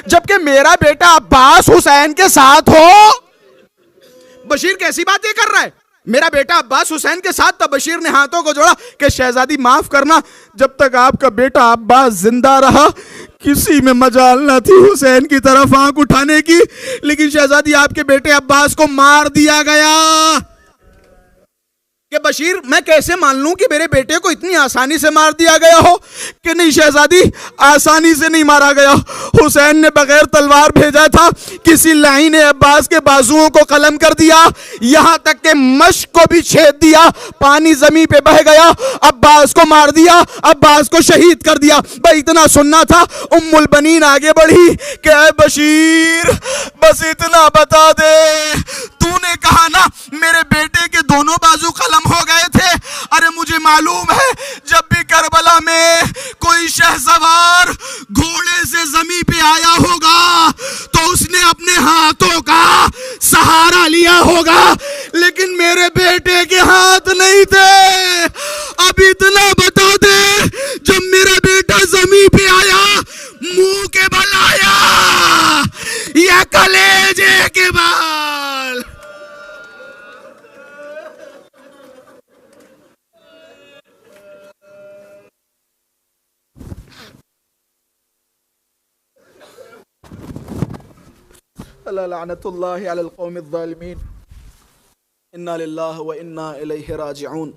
جبکہ میرا بیٹا عباس حسین کے ساتھ ہو؟ بشیر کیسی باتیں کر رہا ہے؟ میرا بیٹا عباس حسین کے ساتھ. تب بشیر نے ہاتھوں کو جوڑا کہ شہزادی معاف کرنا، جب تک آپ کا بیٹا عباس زندہ رہا کسی میں مجال نہ تھی حسین کی طرف آنکھ اٹھانے کی، لیکن شہزادی آپ کے بیٹے عباس کو مار دیا گیا. کہ بشیر میں کیسے مان لوں کہ میرے بیٹے کو اتنی آسانی سے مار دیا گیا ہو؟ کہ نہیں شہزادی آسانی سے نہیں مارا گیا، حسین نے بغیر تلوار بھیجا تھا، کسی لعین نے عباس کے بازوؤں کو قلم کر دیا، یہاں تک کہ مشک کو بھی چھید دیا، پانی زمین پہ بہہ گیا، عباس کو مار دیا، عباس کو شہید کر دیا. بھائی اتنا سننا تھا. ام البنین آگے بڑھی کہ اے بشیر بس اتنا بتا دے، تو نے کہا نا میرے بیٹے کے دونوں بازو قلم ہو گئے تھے. ارے مجھے معلوم ہے جب بھی کربلا میں کوئی شہسوار گھوڑے سے زمین پہ آیا ہوگا تو اس نے اپنے ہاتھوں کا سہارا لیا ہوگا، لیکن میرے بیٹے کے ہاتھ نہیں تھے. اب اتنا بتا دے جب میرا بیٹا زمین پہ آیا منہ کے بل آیا یا کلیجے کے بال؟ لعنت اللہ علی القوم الظالمین. انا للہ و انا الیہ راجعون.